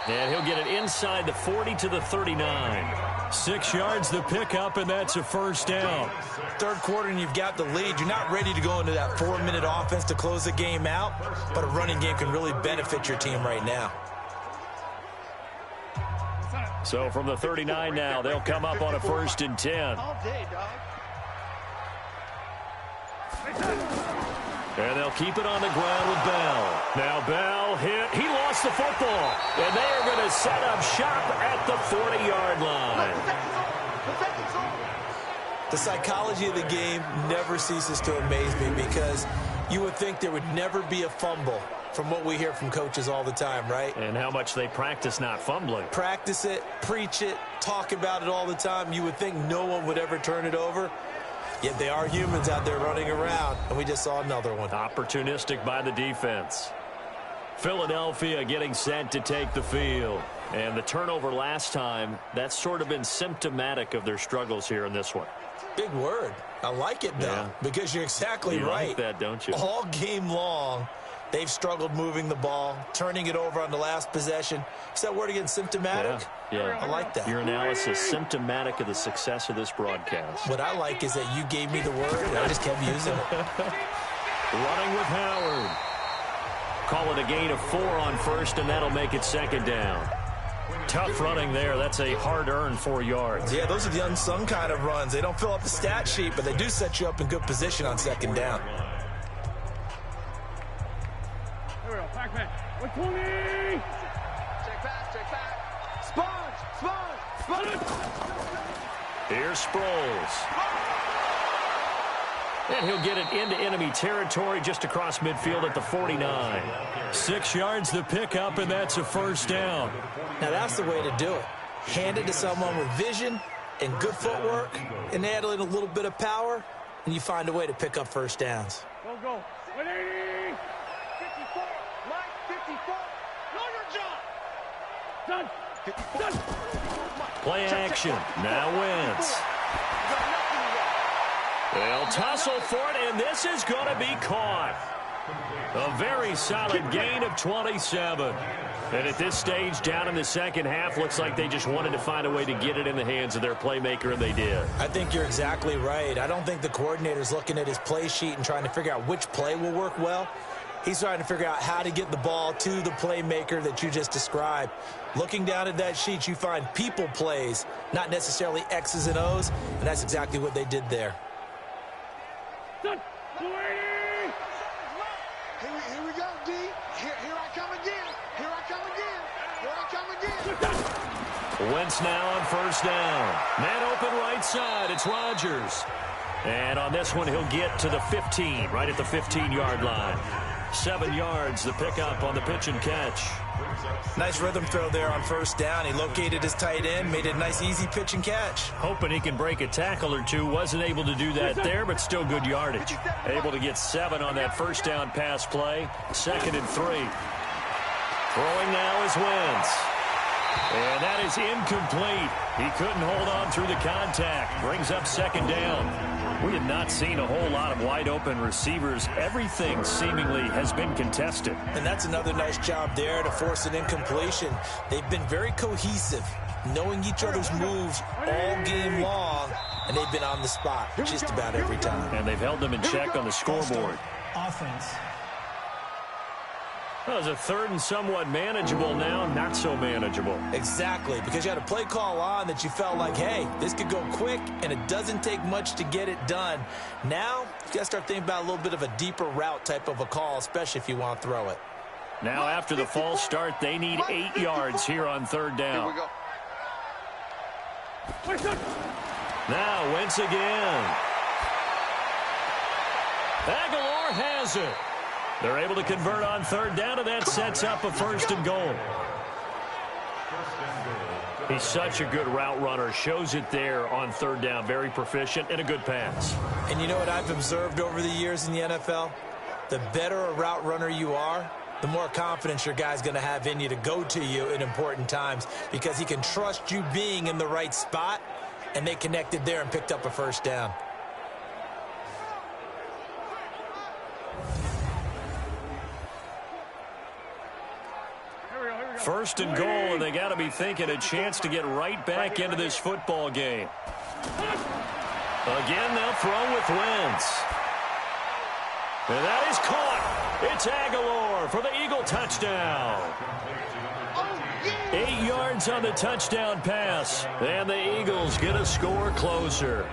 And he'll get it inside the 40 to the 39. 6 yards the pickup, and that's a 1st down. Third quarter, and you've got the lead. You're not ready to go into that 4-minute offense to close the game out, but a running game can really benefit your team right now. So from the 39 now, they'll come up on a 1st and 10. All day, dog. And they'll keep it on the ground with Bell. Now Bell hit. He lost the football. And they are going to set up shop at the 40-yard line. The psychology of the game never ceases to amaze me, because you would think there would never be a fumble from what we hear from coaches all the time, right? And how much they practice not fumbling. Practice it, preach it, talk about it all the time. You would think no one would ever turn it over. Yet they are humans out there running around, and we just saw another one. Opportunistic by the defense. Philadelphia getting set to take the field. And the turnover last time, that's sort of been symptomatic of their struggles here in this one. Big word. I like it, though, because you're exactly you right. Like that, don't you? All game long, they've struggled moving the ball, turning it over on the last possession. Is that word again, symptomatic? Yeah. I like that. Your analysis, symptomatic of the success of this broadcast. What I like is that you gave me the word, and I just kept using it. Running with Howard. Call it a gain of 4 on 1st, and that'll make it 2nd down. Tough running there. That's a hard-earned 4 yards. Yeah, those are the unsung kind of runs. They don't fill up the stat sheet, but they do set you up in good position on 2nd down. Here we go. Pac-Man. 120. Check back. Check back. Sponge. Sponge. Sponge. Here's Sproles. And he'll get it into enemy territory just across midfield at the 49. 6 yards the pickup, and that's a 1st down. Now, that's the way to do it. Hand it to someone with vision and good footwork, and add in a little bit of power, and you find a way to pick up 1st downs. Go, go. 180. 54. Mike, 54. Know your job. Done. Done. Play action. Now Wentz. They'll tussle for it, and this is going to be caught. A very solid gain of 27. And at this stage, down in the second half, looks like they just wanted to find a way to get it in the hands of their playmaker, and they did. I think you're exactly right. I don't think the coordinator's looking at his play sheet and trying to figure out which play will work well. He's trying to figure out how to get the ball to the playmaker that you just described. Looking down at that sheet, you find people plays, not necessarily X's and O's, and that's exactly what they did there. Here we go, D. Here I come again. Here I come again. Here I come again. Wentz now on first down. Man open right side. It's Rodgers. And on this one, he'll get to the 15, right at the 15-yard line. 7 yards, the pickup on the pitch and catch. Nice rhythm throw there on first down. He located his tight end, made it a nice, easy pitch and catch. Hoping he can break a tackle or two. Wasn't able to do that there, but still good yardage. Able to get 7 on that first down pass play. 2nd and 3. Throwing now is Wentz. And that is incomplete. He couldn't hold on through the contact. Brings up 2nd down. We have not seen a whole lot of wide-open receivers. Everything seemingly has been contested. And that's another nice job there to force an incompletion. They've been very cohesive, knowing each other's moves all game long, and they've been on the spot just about every time. And they've held them in check on the scoreboard. Offense. Well, it's a 3rd and somewhat manageable now, not so manageable. Exactly, because you had a play call on that you felt like, hey, this could go quick, and it doesn't take much to get it done. Now, you got to start thinking about a little bit of a deeper route type of a call, especially if you want to throw it. Now, after the false start, they need 8 yards here on 3rd down. Here we go. Now, Wentz again. Aguilar has it. They're able to convert on 3rd down, and that sets up a 1st and goal. He's such a good route runner. Shows it there on 3rd down. Very proficient and a good pass. And you know what I've observed over the years in the NFL? The better a route runner you are, the more confidence your guy's going to have in you to go to you in important times, because he can trust you being in the right spot, and they connected there and picked up a 1st down. First and goal, and they got to be thinking a chance to get right back into this football game. Again, they'll throw with Wentz. And that is caught. It's Aguilar for the Eagle touchdown. 8 yards on the touchdown pass, and the Eagles get a score closer.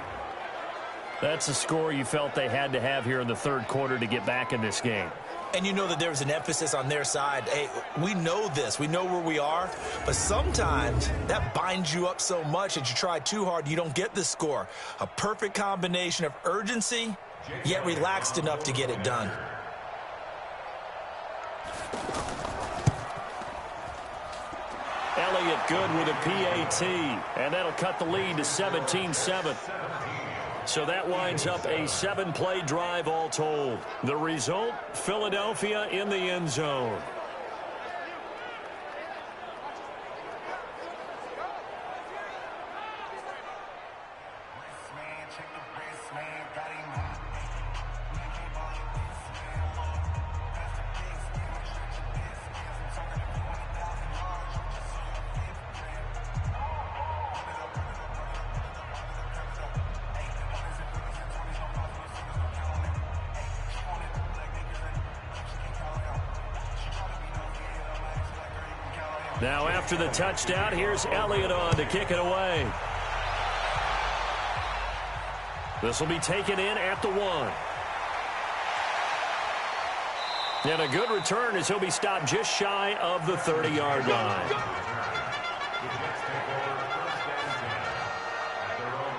That's a score you felt they had to have here in the 3rd quarter to get back in this game. And you know that there was an emphasis on their side. Hey, we know this. We know where we are. But sometimes that binds you up so much that you try too hard, you don't get the score. A perfect combination of urgency, yet relaxed enough to get it done. Elliott good with a PAT, and that'll cut the lead to 17-7. So that winds up a 7-play drive all told. The result, Philadelphia in the end zone. Now after the touchdown, here's Elliott on to kick it away. This will be taken in at the 1. And a good return as he'll be stopped just shy of the 30-yard line.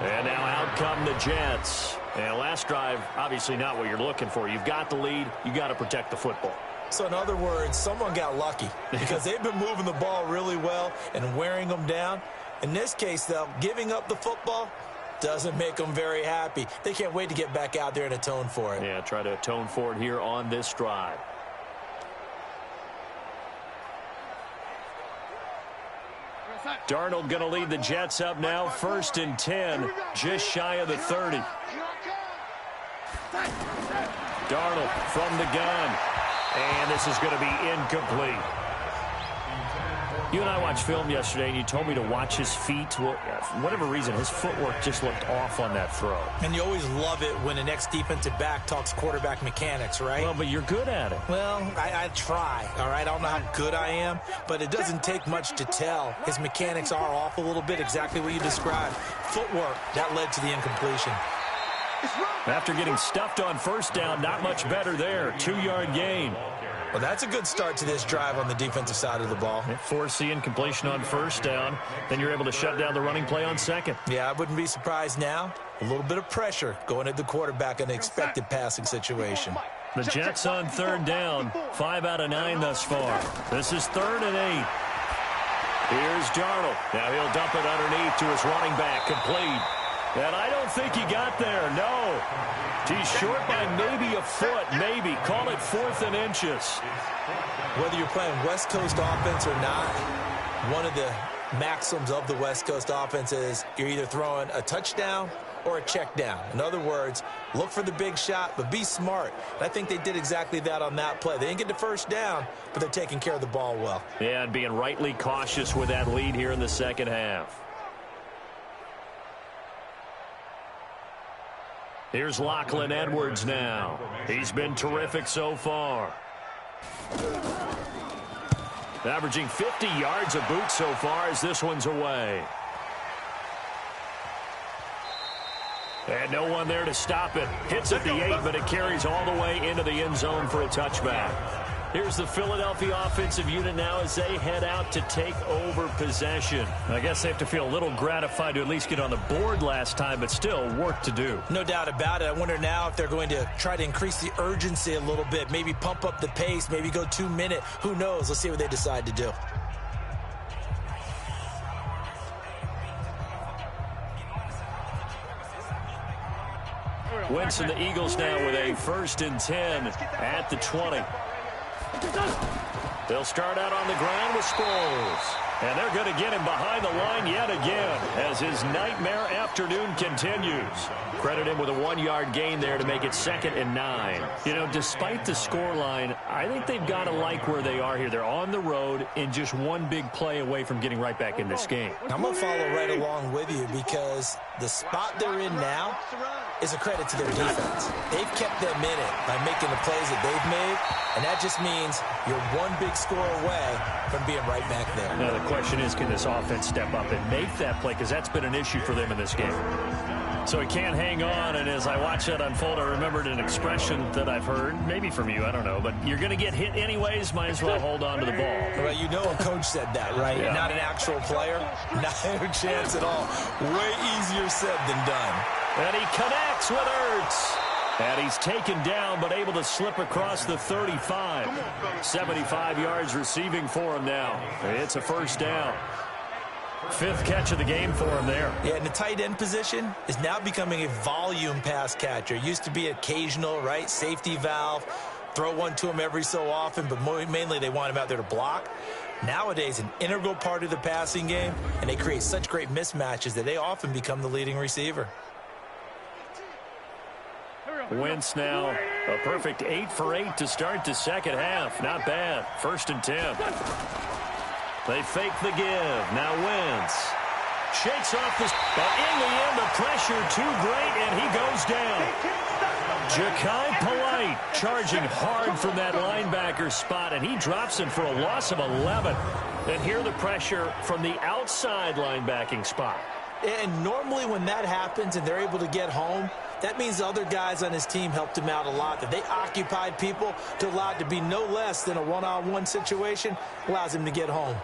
And now out come the Jets. And last drive, obviously not what you're looking for. You've got the lead. You got to protect the football. So in other words, someone got lucky because they've been moving the ball really well and wearing them down. In this case, though, giving up the football doesn't make them very happy. They can't wait to get back out there and atone for it. Yeah, try to atone for it here on this drive. Darnold going to lead the Jets up now, 1st and 10, just shy of the 30. Darnold from the gun. And this is going to be incomplete. You and I watched film yesterday, and you told me to watch his feet. Well, for whatever reason, his footwork just looked off on that throw. And you always love it when an ex-defensive back talks quarterback mechanics, right? Well, but you're good at it. Well, I try, all right? I don't know how good I am, but it doesn't take much to tell. His mechanics are off a little bit, exactly what you described. Footwork, that led to the incompletion. After getting stuffed on first down, not much better there. 2-yard gain. Well, that's a good start to this drive on the defensive side of the ball. Force the incompletion on first down. Then you're able to shut down the running play on second. Yeah, I wouldn't be surprised now. A little bit of pressure going at the quarterback in an expected passing situation. The Jets on third down. 5 out of 9 thus far. This is 3rd and 8. Here's Darnold. Now he'll dump it underneath to his running back. Complete. And I don't think he got there. No. He's short by maybe a foot, maybe. Call it 4th and inches. Whether you're playing West Coast offense or not, one of the maxims of the West Coast offense is you're either throwing a touchdown or a check down. In other words, look for the big shot, but be smart. And I think they did exactly that on that play. They didn't get the first down, but they're taking care of the ball well. Yeah, and being rightly cautious with that lead here in the second half. Here's Lachlan Edwards now. He's been terrific so far. Averaging 50 yards a boot so far as this one's away. And no one there to stop it. Hits at the 8, but it carries all the way into the end zone for a touchback. Here's the Philadelphia offensive unit now as they head out to take over possession. I guess they have to feel a little gratified to at least get on the board last time, but still work to do. No doubt about it. I wonder now if they're going to try to increase the urgency a little bit, maybe pump up the pace, maybe go 2-minute. Who knows? Let's see what they decide to do. Wentz and the Eagles now with a 1st and 10 at the 20. They'll start out on the ground with Sproles. And they're going to get him behind the line yet again as his nightmare afternoon continues. Credit him with a 1-yard gain there to make it 2nd and 9. You know, despite the scoreline, I think they've got to like where they are here. They're on the road and just one big play away from getting right back in this game. I'm going to follow right along with you because the spot they're in now is a credit to their defense. They've kept them in it by making the plays that they've made, and that just means you're one big score away from being right back there. Now the question is, can this offense step up and make that play? Because that's been an issue for them in this game. So he can't hang on, and as I watch that unfold, I remembered an expression that I've heard, maybe from you, I don't know, but you're going to get hit anyways, might as well hold on to the ball. Well, you know a coach said that, right? Yeah. Not an actual player. Not a chance at all. Way easier said than done. And he connects with Ertz. And he's taken down, but able to slip across the 35. 75 yards receiving for him now. It's a 1st down. 5th catch of the game for him there. Yeah, and the tight end position is now becoming a volume pass catcher. Used to be occasional, right? Safety valve. Throw one to him every so often, but mainly they want him out there to block. Nowadays, an integral part of the passing game, and they create such great mismatches that they often become the leading receiver. Wentz now a perfect 8 for 8 to start the second half. Not bad. 1st and 10. They fake the give. Now Wentz shakes off this, but in the end the pressure too great and he goes down. Ja'Kai Polite charging hard from that linebacker spot, and he drops him for a loss of 11. And here the pressure from the outside linebacking spot. And normally when that happens and they're able to get home, that means the other guys on his team helped him out a lot. That they occupied people to allow it to be no less than a one-on-one situation allows him to get home.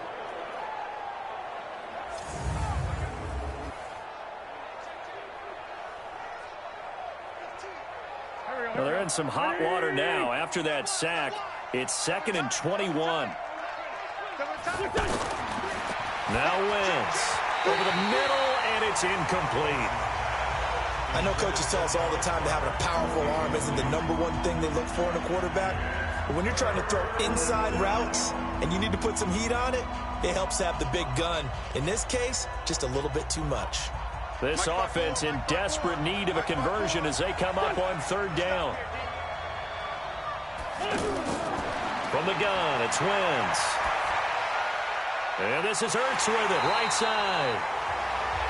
Well, they're in some hot water now. After that sack, it's 2nd and 21. Now Wentz over the middle, and it's incomplete. I know coaches tell us all the time that having a powerful arm isn't the #1 thing they look for in a quarterback. But when you're trying to throw inside routes and you need to put some heat on it, it helps have the big gun. In this case, just a little bit too much. This offense in desperate need of a conversion as they come up on 3rd down. From the gun, it's Wentz. And this is Ertz with it, right side.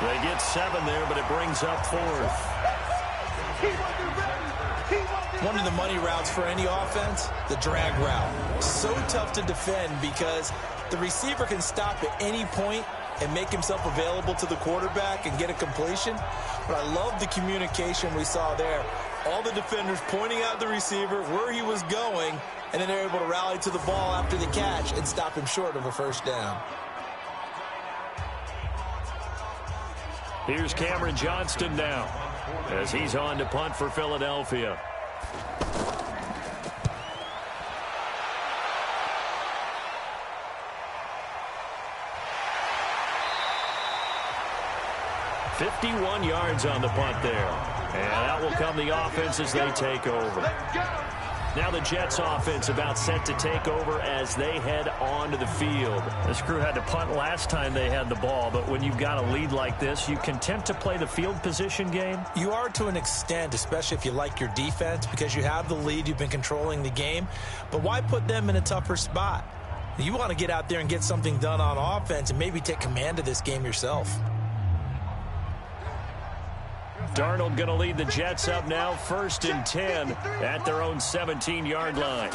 They get 7 there, but it brings up 4th. One of the money routes for any offense, the drag route. So tough to defend because the receiver can stop at any point and make himself available to the quarterback and get a completion. But I love the communication we saw there. All the defenders pointing out the receiver, where he was going, and then they're able to rally to the ball after the catch and stop him short of a first down. Here's Cameron Johnston now as he's on to punt for Philadelphia. "51 yards on the punt there. And out will come the offense as they take over. Now the Jets offense about set to take over as they head onto the field. This crew had to punt last time they had the ball, but when you've got a lead like this, you content to play the field position game? You are to an extent, especially if you like your defense, because you have the lead, you've been controlling the game. But why put them in a tougher spot? You want to get out there and get something done on offense and maybe take command of this game yourself. Darnold going to lead the Jets up now, 1st and 10 at their own 17-yard line.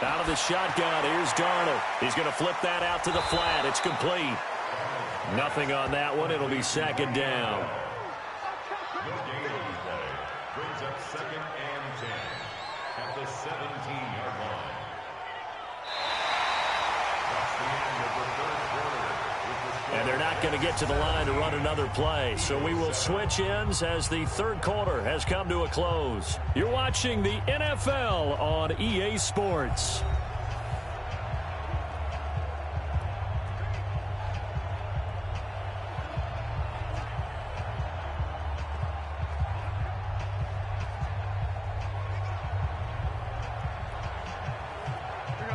Out of the shotgun, here's Darnold. He's going to flip that out to the flat. It's complete. Nothing on that one. It'll be 2nd down. Brings up 2nd and 10 at the 17-yard line. That's the end of the 3rd quarter. And they're not going to get to the line to run another play. So we will switch ends as the 3rd quarter has come to a close. You're watching the NFL on EA Sports.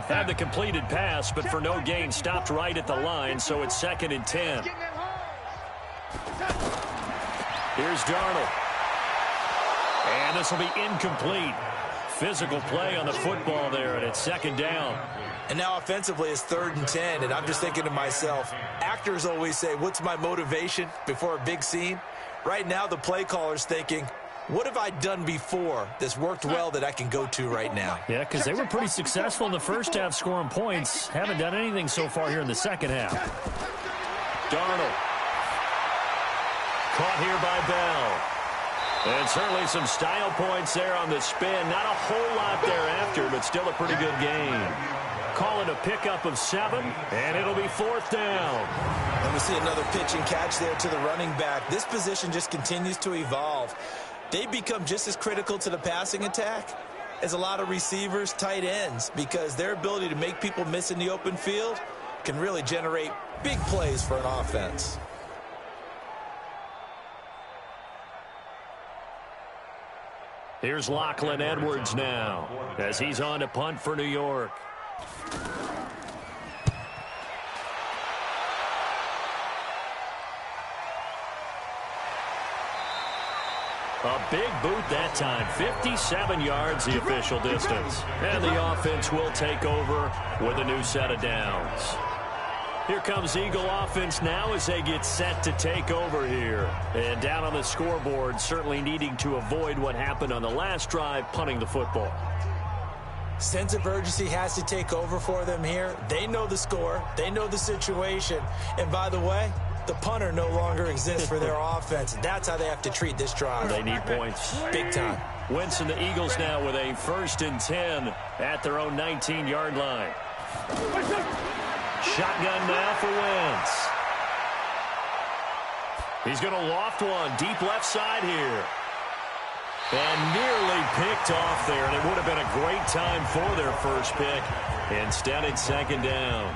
Had the completed pass, but for no gain, stopped right at the line, so it's 2nd and 10. Here's Darnold. And this will be incomplete. Physical play on the football there, and it's 2nd down. And now offensively it's 3rd and 10, and I'm just thinking to myself, actors always say, what's my motivation before a big scene? Right now the play caller's thinking, what have I done before that's worked well that I can go to right now? Yeah, because they were pretty successful in the first half scoring points. Haven't done anything so far here in the second half. Darnold. Caught here by Bell. And certainly some style points there on the spin. Not a whole lot thereafter, but still a pretty good game. Call it a pickup of 7, and it'll be 4th down. And we see another pitch and catch there to the running back. This position just continues to evolve. They become just as critical to the passing attack as a lot of receivers, tight ends, because their ability to make people miss in the open field can really generate big plays for an offense. Here's Lachlan Edwards now as he's on to punt for New York. A big boot that time. 57 yards the official distance. And the offense will take over with a new set of downs. Here comes Eagle offense now as they get set to take over here. And down on the scoreboard, certainly needing to avoid what happened on the last drive, punting the football. Sense of urgency has to take over for them here. They know the score. They know the situation. And by the way, the punter no longer exists for their offense. That's how they have to treat this drive. They need points. Big time. Wentz and the Eagles now with a 1st and 10 at their own 19-yard line. Shotgun now for Wentz. He's going to loft one deep left side here. And nearly picked off there, and it would have been a great time for their first pick. Instead, it's 2nd down.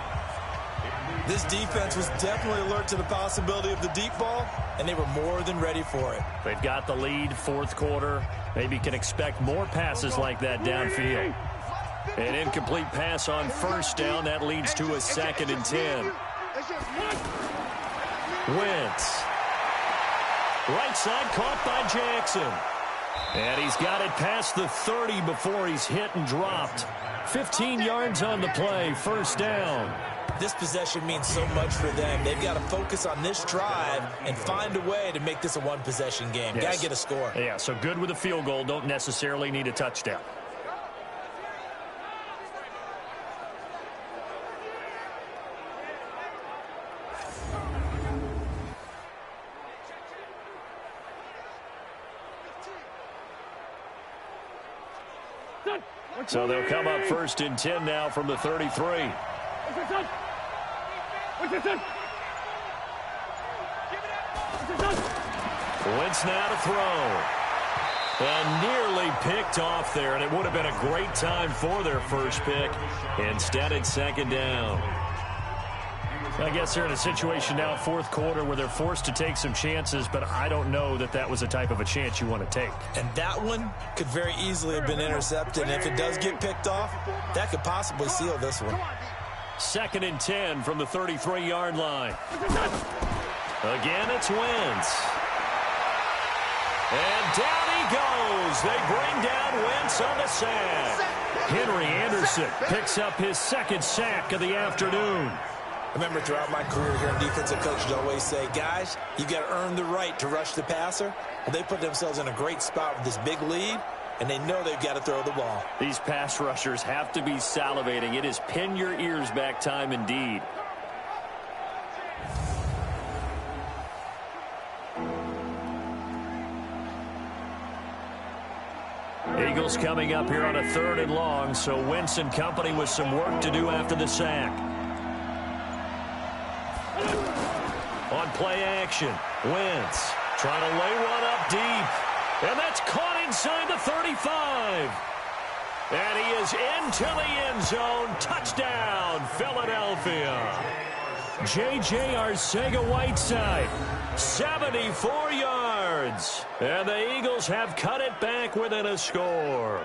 This defense was definitely alert to the possibility of the deep ball, and they were more than ready for it. They've got the lead, 4th quarter. Maybe can expect more passes like that downfield. An incomplete pass on 1st down. That leads to a 2nd and 10. Wentz. Right side caught by Jackson. And he's got it past the 30 before he's hit and dropped. 15 yards on the play, first down. This possession means so much for them. They've got to focus on this drive and find a way to make this a one-possession game. Yes. Got to get a score. Yeah, so good with a field goal. Don't necessarily need a touchdown. So they'll come up first and 10 now from the 33. Wentz now to throw. And nearly picked off there, and it would have been a great time for their first pick. Instead, it's second down. I guess they're in a situation now, fourth quarter, where they're forced to take some chances, but I don't know that that was the type of a chance you want to take. And that one could very easily have been intercepted, and if it does get picked off, that could possibly seal this one. Second and 10 from the 33-yard line. Again, it's Wentz. And down he goes. They bring down Wentz on the sack. Henry Anderson picks up his second sack of the afternoon. I remember throughout my career here in defensive coaches always say, guys, you got to earn the right to rush the passer. Well, they put themselves in a great spot with this big lead, and they know they've got to throw the ball. These pass rushers have to be salivating. It is pin your ears back time indeed. Eagles coming up here on a 3rd and long, so Wentz and company with some work to do after the sack. On play action, Wentz trying to lay one up deep. And that's caught inside the 35. And he is into the end zone. Touchdown, Philadelphia. J.J. Arcega-Whiteside, 74 yards. And the Eagles have cut it back within a score.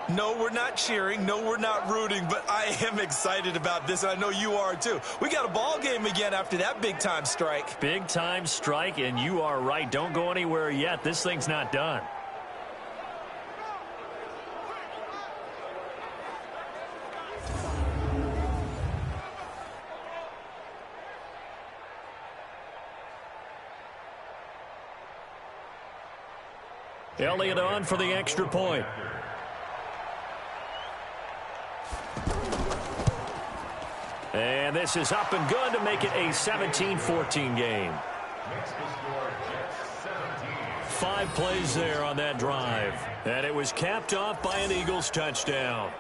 No, we're not cheering. No, we're not rooting. But I am excited about this, and I know you are too. We got a ball game again after that big-time strike. Big-time strike, and you are right. Don't go anywhere yet. This thing's not done. Elliott on for the extra point. And this is up and good to make it a 17-14 game. 5 plays there on that drive. And it was capped off by an Eagles touchdown.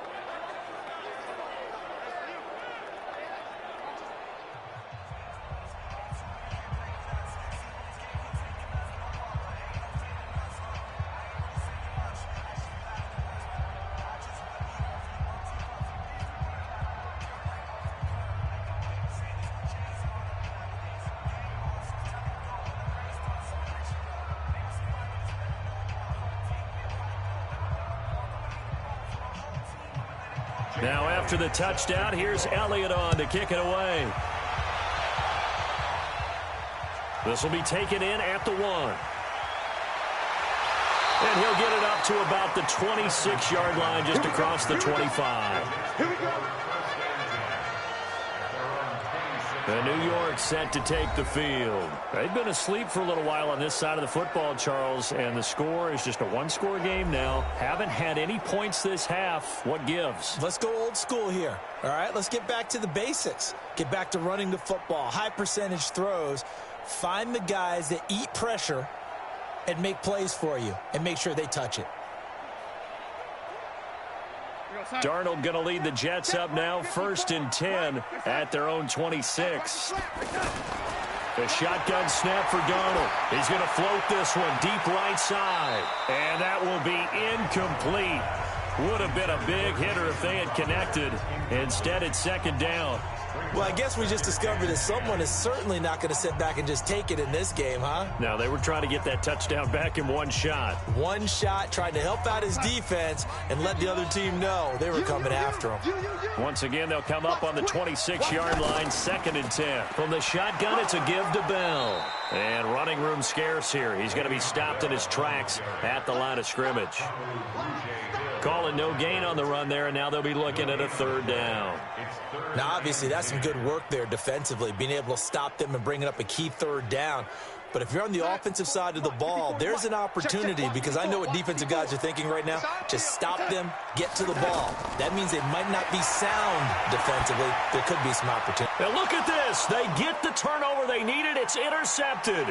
Now after the touchdown, here's Elliott on to kick it away. This will be taken in at the 1. And he'll get it up to about the 26-yard line, just across the 25. Here we go. And New York set to take the field. They've been asleep for a little while on this side of the football, Charles, and the score is just a one-score game now. Haven't had any points this half. What gives? Let's go old school here. All right, let's get back to the basics. Get back to running the football, high percentage throws. Find the guys that eat pressure and make plays for you and make sure they touch it. Darnold going to lead the Jets up now, 1st and 10 at their own 26. The shotgun snap for Darnold. He's going to float this one deep right side. And that will be incomplete. Would have been a big hitter if they had connected. Instead, it's 2nd down. Well, I guess we just discovered that someone is certainly not going to sit back and just take it in this game, huh? Now, they were trying to get that touchdown back in one shot. One shot, trying to help out his defense and let the other team know they were coming after him. Once again, they'll come up on the 26-yard line, 2nd and 10. From the shotgun, it's a give to Bell. And running room scarce here. He's going to be stopped in his tracks at the line of scrimmage. Calling no gain on the run there, and now they'll be looking at a third down. Now, obviously, that's some good work there defensively, being able to stop them and bringing up a key third down. But if you're on the offensive side of the ball, there's an opportunity, because I know what defensive guys are thinking right now. Just stop them, get to the ball. That means they might not be sound defensively. There could be some opportunity. Now look at this. They get the turnover they needed. It's intercepted.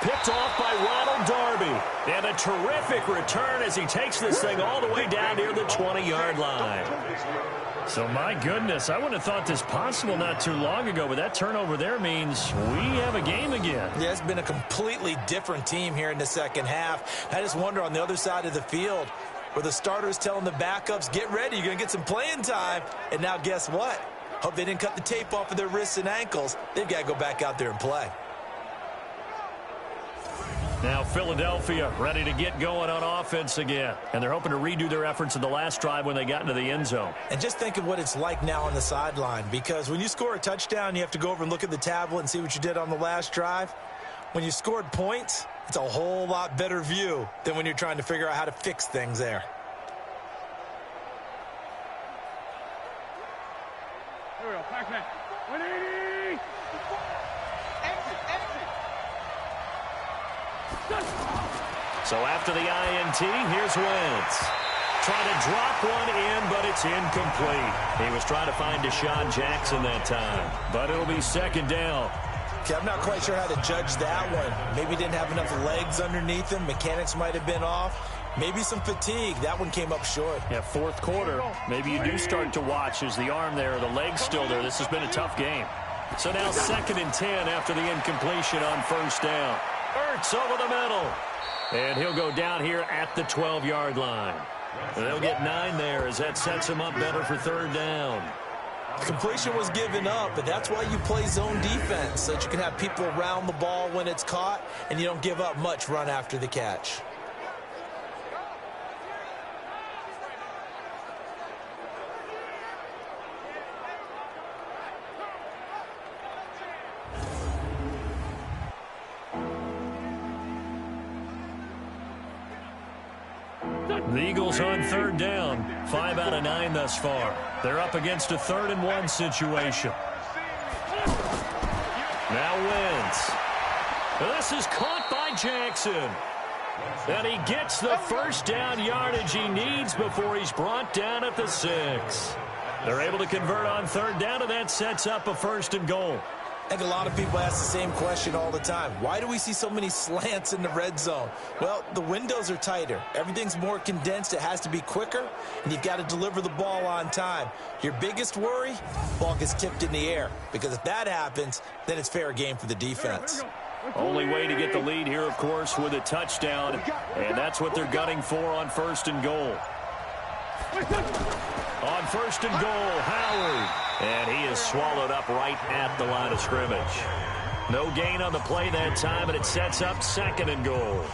Picked off by Ronald Darby. And a terrific return as he takes this thing all the way down near the 20-yard line. So, my goodness, I wouldn't have thought this possible not too long ago, but that turnover there means we have a game again. Yeah, it's been a completely different team here in the second half. I just wonder on the other side of the field where the starters telling the backups, get ready, you're going to get some playing time. And now guess what? Hope they didn't cut the tape off of their wrists and ankles. They've got to go back out there and play. Now Philadelphia ready to get going on offense again. And they're hoping to redo their efforts in the last drive when they got into the end zone. And just think of what it's like now on the sideline, because when you score a touchdown, you have to go over and look at the tablet and see what you did on the last drive. When you scored points, it's a whole lot better view than when you're trying to figure out how to fix things there. Here we go, Pac-Man. 180! Exit, exit! So after the INT, here's Wentz. Trying to drop one in, but it's incomplete. He was trying to find Deshaun Jackson that time, but it'll be second down. Okay, I'm not quite sure how to judge that one. Maybe didn't have enough legs underneath him. Mechanics might have been off. Maybe some fatigue. That one came up short. Yeah, fourth quarter. Maybe you do start to watch as the arm there, the leg's still there. This has been a tough game. So now 2nd and 10 after the incompletion on first down. Ertz over the middle. And he'll go down here at the 12-yard line. They'll get 9 there as that sets him up better for third down. Completion was given up, but that's why you play zone defense, so that you can have people around the ball when it's caught, and you don't give up much run after the catch. The Eagles on third down. 5 out of 9 thus far. They're up against a 3rd and 1 situation. Now Wentz. This is caught by Jackson. And he gets the first down yardage he needs before he's brought down at the 6. They're able to convert on third down, and that sets up a 1st and goal. I think a lot of people ask the same question all the time. Why do we see so many slants in the red zone? Well, the windows are tighter. Everything's more condensed. It has to be quicker, and you've got to deliver the ball on time. Your biggest worry, ball gets tipped in the air, because if that happens, then it's fair game for the defense. Only way to get the lead here, of course, with a touchdown, and that's what they're gunning for on 1st and goal. On 1st and goal, Howard. And he is swallowed up right at the line of scrimmage. No gain on the play that time, and it sets up 2nd and goal.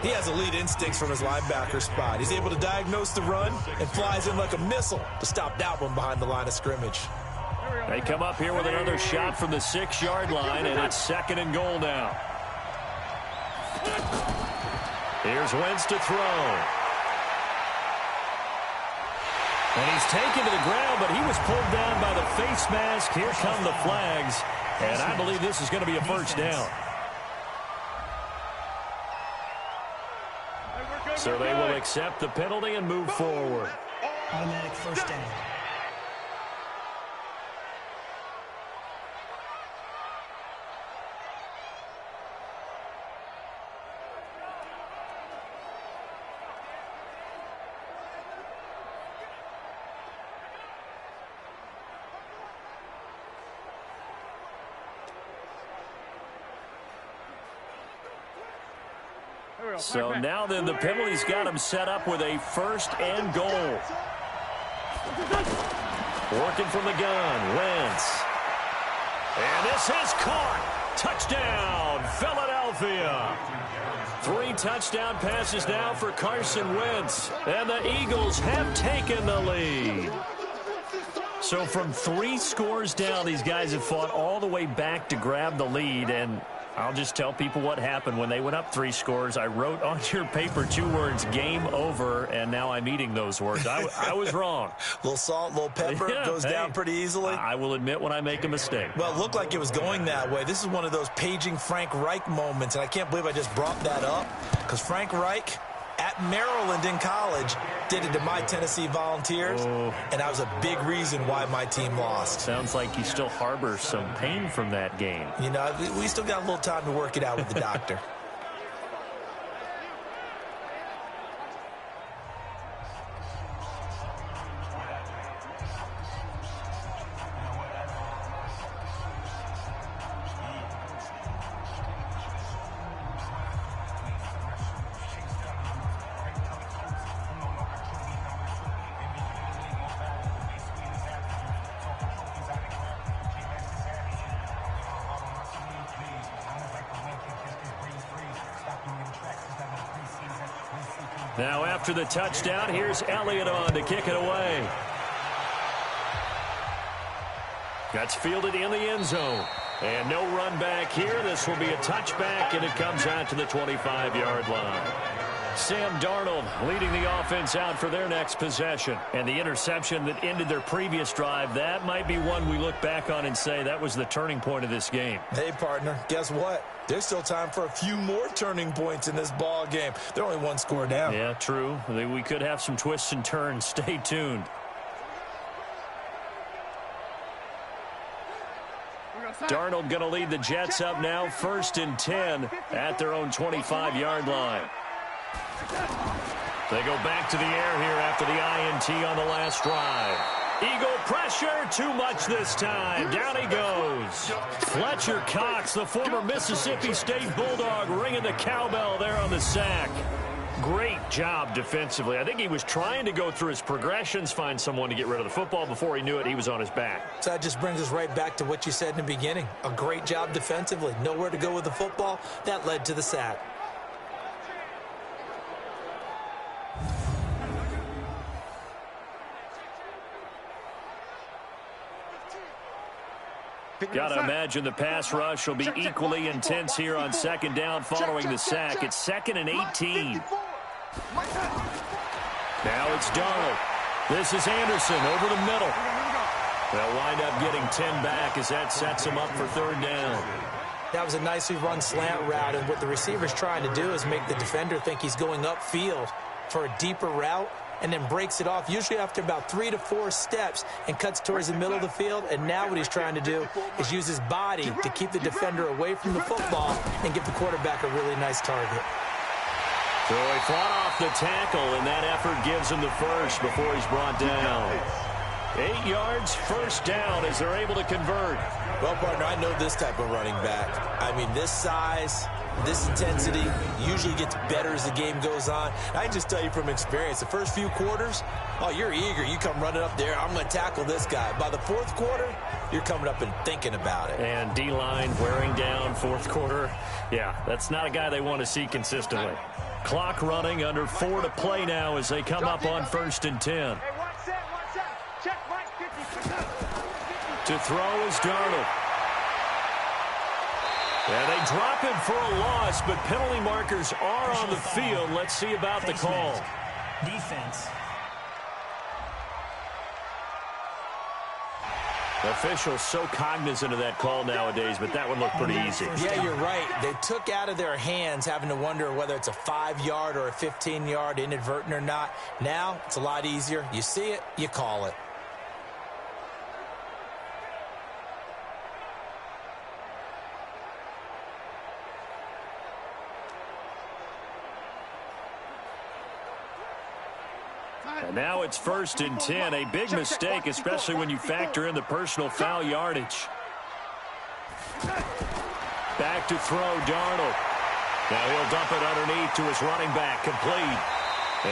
He has elite instincts from his linebacker spot. He's able to diagnose the run and flies in like a missile to stop that one behind the line of scrimmage. They come up here with another shot from the 6-yard line, and it's 2nd and goal now. Here's Wentz to throw. And he's taken to the ground, but he was pulled down by the face mask. Here come the flags, and I believe this is going to be a first down. So they will accept the penalty and move forward. Automatic first down. So now then the penalty's got him set up with a 1st and goal. Working from the gun, Wentz. And this is caught. Touchdown, Philadelphia. 3 touchdown passes now for Carson Wentz. And the Eagles have taken the lead. So from 3 scores down, these guys have fought all the way back to grab the lead. And I'll just tell people what happened when they went up 3 scores. I wrote on your paper 2 words, game over, and now I'm eating those words. I was wrong. Little salt, little pepper, goes down pretty easily. I will admit when I make a mistake. Well, it looked like it was going that way. This is one of those paging Frank Reich moments, and I can't believe I just brought that up, because Frank Reich at Maryland in college did it to my Tennessee Volunteers, and that was a big reason why my team lost. Sounds like you still harbor some pain from that game. You know, we still got a little time to work it out with the doctor. Now after the touchdown, here's Elliott on to kick it away. That's fielded in the end zone. And no run back here. This will be a touchback, and it comes out to the 25-yard line. Sam Darnold leading the offense out for their next possession. And the interception that ended their previous drive, that might be one we look back on and say that was the turning point of this game. Hey, partner, guess what? There's still time for a few more turning points in this ball game. They're only 1 score down. Yeah, true. We could have some twists and turns. Stay tuned. Darnold going to lead the Jets up now, 1st and 10 at their own 25-yard line. They go back to the air here after the INT on the last drive. Eagle pressure, too much this time. Down he goes. Fletcher Cox, the former Mississippi State Bulldog, ringing the cowbell there on the sack. Great job defensively. I think he was trying to go through his progressions, find someone to get rid of the football. Before he knew it, he was on his back. So that just brings us right back to what you said in the beginning. A great job defensively. Nowhere to go with the football. That led to the sack. Got to imagine the pass rush will be equally intense here on 2nd down following the sack. It's 2nd and 18. Now it's Darnold. This is Anderson over the middle. They'll wind up getting 10 back as that sets them up for 3rd down. That was a nicely run slant route, and what the receiver's trying to do is make the defender think he's going upfield for a deeper route, and then breaks it off, usually after about 3 to 4 steps, and cuts towards the middle of the field. And now what he's trying to do is use his body to keep the defender away from the football and give the quarterback a really nice target. So he fought off the tackle, and that effort gives him the first before he's brought down. 8 yards, 1st down as they're able to convert. Well, partner, I know this type of running back. I mean, this size, this intensity usually gets better as the game goes on. I can just tell you from experience, the first few quarters, oh, you're eager. You come running up there, I'm going to tackle this guy. By the 4th quarter, you're coming up and thinking about it. And D-line wearing down 4th quarter. Yeah, that's not a guy they want to see consistently. Clock running, under 4 to play now as they come up on 1st and 10. To throw is Darnold. And they drop him for a loss, but penalty markers are on the field. Let's see about the call. Defense. Officials so cognizant of that call nowadays, but that one looked pretty easy. Yeah, you're right. They took out of their hands having to wonder whether it's a 5-yard or a 15-yard inadvertent or not. Now, it's a lot easier. You see it, you call it. And now it's 1st and 10. A big mistake, especially when you factor in the personal foul yardage. Back to throw, Darnold. Now he'll dump it underneath to his running back, complete.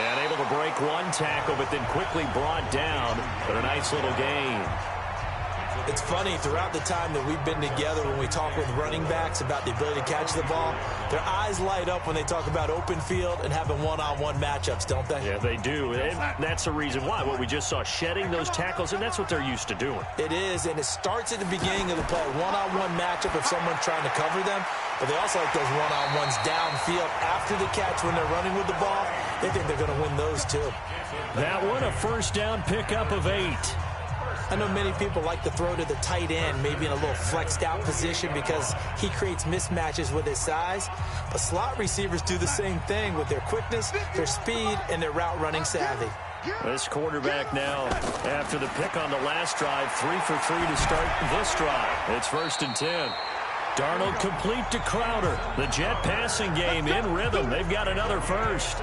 And able to break 1 tackle, but then quickly brought down. But a nice little gain. It's funny, throughout the time that we've been together, when we talk with running backs about the ability to catch the ball, their eyes light up when they talk about open field and having one-on-one matchups, don't they? Yeah, they do. And that's the reason why. What we just saw, shedding those tackles, and that's what they're used to doing. It is, and it starts at the beginning of the play. One-on-one matchup if someone's trying to cover them. but they also like those one-on-ones downfield after the catch when they're running with the ball. They think they're going to win those too. That one a first down pickup of 8. I know many people like to throw to the tight end, maybe in a little flexed out position because he creates mismatches with his size. But slot receivers do the same thing with their quickness, their speed, and their route running savvy. This quarterback now, after the pick on the last drive, 3 for 3 to start this drive. It's 1st and 10. Darnold complete to Crowder. The Jet passing game in rhythm. They've got another first.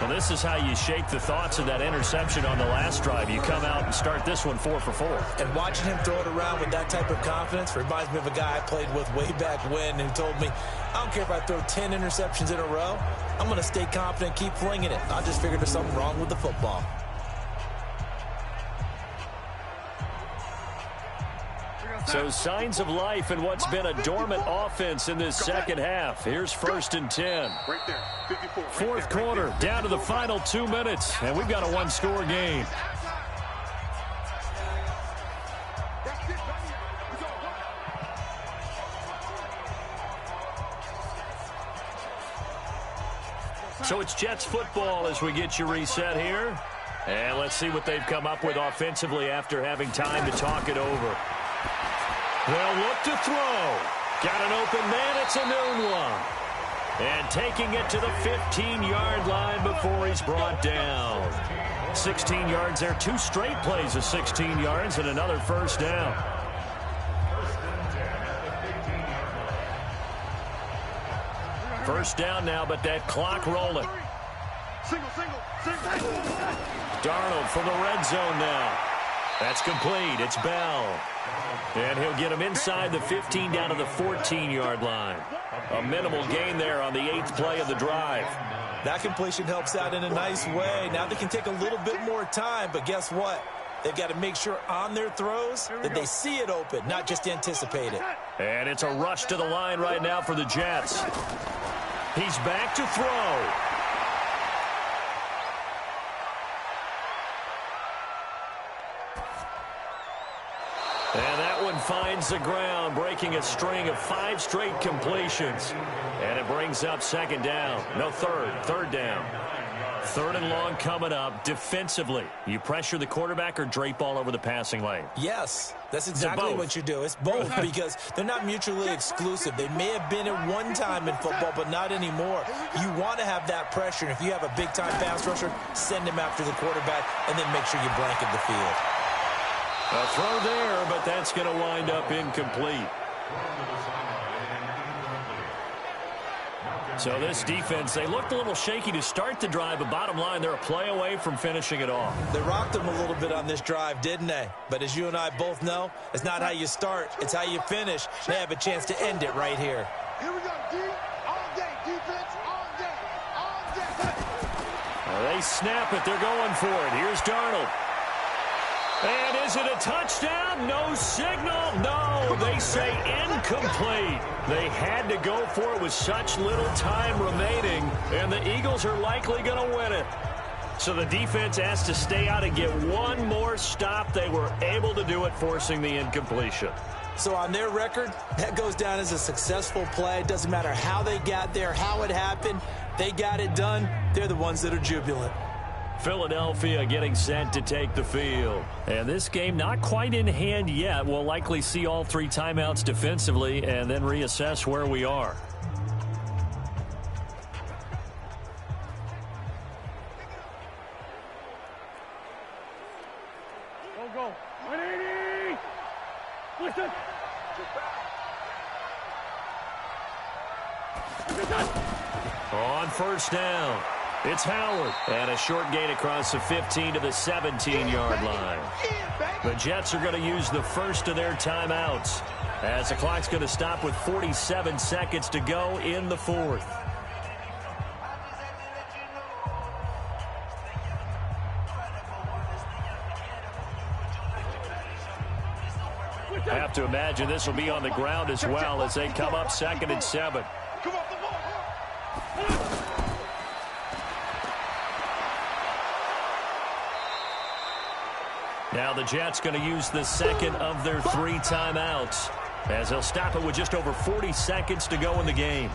Well, this is how you shake the thoughts of that interception on the last drive. You come out and start this one 4 for 4. And watching him throw it around with that type of confidence reminds me of a guy I played with way back when who told me, I don't care if I throw 10 interceptions in a row. I'm going to stay confident, keep flinging it. I just figured there's something wrong with the football. So signs of life in what's been a dormant offense in this second half. Here's 1st and 10. Right there, 54. Fourth quarter, down to the final 2 minutes, and we've got a one-score game. So it's Jets football as we get you reset here. And let's see what they've come up with offensively after having time to talk it over. They'll look to throw. Got an open man. It's a noon one. And taking it to the 15-yard line before he's brought down. 16 yards there. 2 straight plays of 16 yards and another first down. First down now, but that clock rolling. Darnold from the red zone now. That's complete. It's Bell. And he'll get him inside the 15 down to the 14-yard line. A minimal gain there on the 8th play of the drive. That completion helps out in a nice way. Now they can take a little bit more time, but guess what? They've got to make sure on their throws that they see it open, not just anticipate it. And it's a rush to the line right now for the Jets. He's back to throw. And that one finds the ground, breaking a string of 5 straight completions. And it brings up second down. No, third down. 3rd and long coming up defensively. You pressure the quarterback or drape all over the passing lane? Yes, that's exactly what you do. It's both because they're not mutually exclusive. They may have been at one time in football, but not anymore. You want to have that pressure. And if you have a big-time pass rusher, send him after the quarterback and then make sure you blanket the field. A throw there, but that's going to wind up incomplete. So this defense, they looked a little shaky to start the drive, but bottom line, they're a play away from finishing it off. They rocked them a little bit on this drive, didn't they? But as you and I both know, it's not how you start, it's how you finish. They have a chance to end it right here. Here we go, D. All day, defense, all day, all day. They snap it. They're going for it. Here's Darnold. And is it a touchdown? No signal. No, they say incomplete. They had to go for it with such little time remaining, and the Eagles are likely going to win it. So the defense has to stay out and get one more stop. They were able to do it, forcing the incompletion. So on their record, that goes down as a successful play. It doesn't matter how they got there, how it happened. They got it done. They're the ones that are jubilant. Philadelphia getting set to take the field. And this game not quite in hand yet. We'll likely see all 3 timeouts defensively and then reassess where we are. Go. 180. Listen. On first down, it's Howard. And a short gain across the 15 to the 17-yard line. The Jets are going to use the first of their timeouts as the clock's going to stop with 47 seconds to go in the 4th. I have to imagine this will be on the ground as well as they come up 2nd and 7. Now the Jets going to use the second of their 3 timeouts as he'll stop it with just over 40 seconds to go in the game.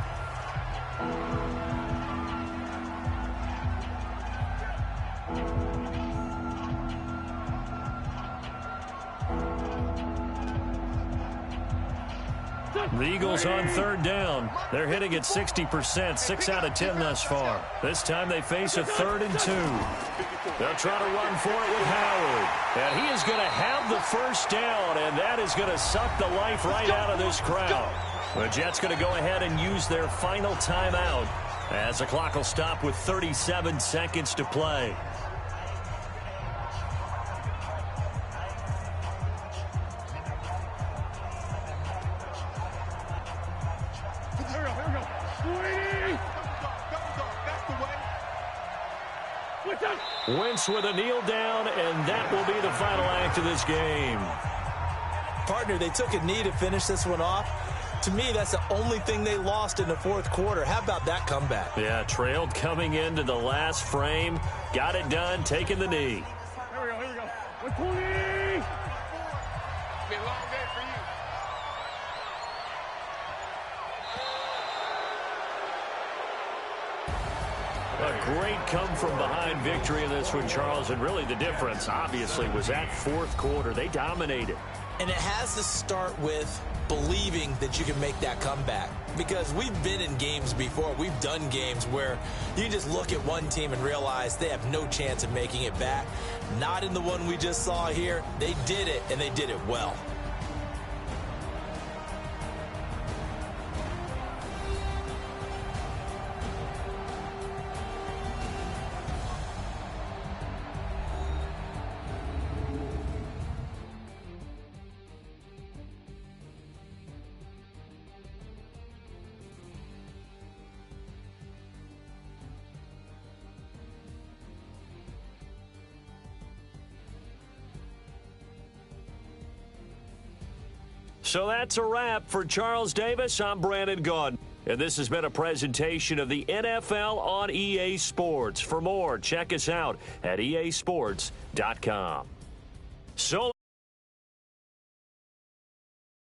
The Eagles on third down. They're hitting at 60%, 6 out of 10 thus far. This time they face a 3rd and 2. They'll try to run for it with Howard. And he is going to have the first down, and that is going to suck the life right out of this crowd. The Jets going to go ahead and use their final timeout as the clock will stop with 37 seconds to play. Wentz with a kneel down, and that will be the final act of this game. Partner, they took a knee to finish this one off. To me, that's the only thing they lost in the fourth quarter. How about that comeback? Yeah, trailed coming into the last frame. Got it done, taking the knee. Here we go, here we go. 120! Be a long day for you. A great come-from-behind victory in this one, Charles, and really the difference, obviously, was that fourth quarter. They dominated. And it has to start with believing that you can make that comeback. Because we've been in games before. We've done games where you just look at one team and realize they have no chance of making it back. Not in the one we just saw here. They did it, and they did it well. So that's a wrap for Charles Davis. I'm Brandon Gaudin. And this has been a presentation of the NFL on EA Sports. For more, check us out at easports.com. So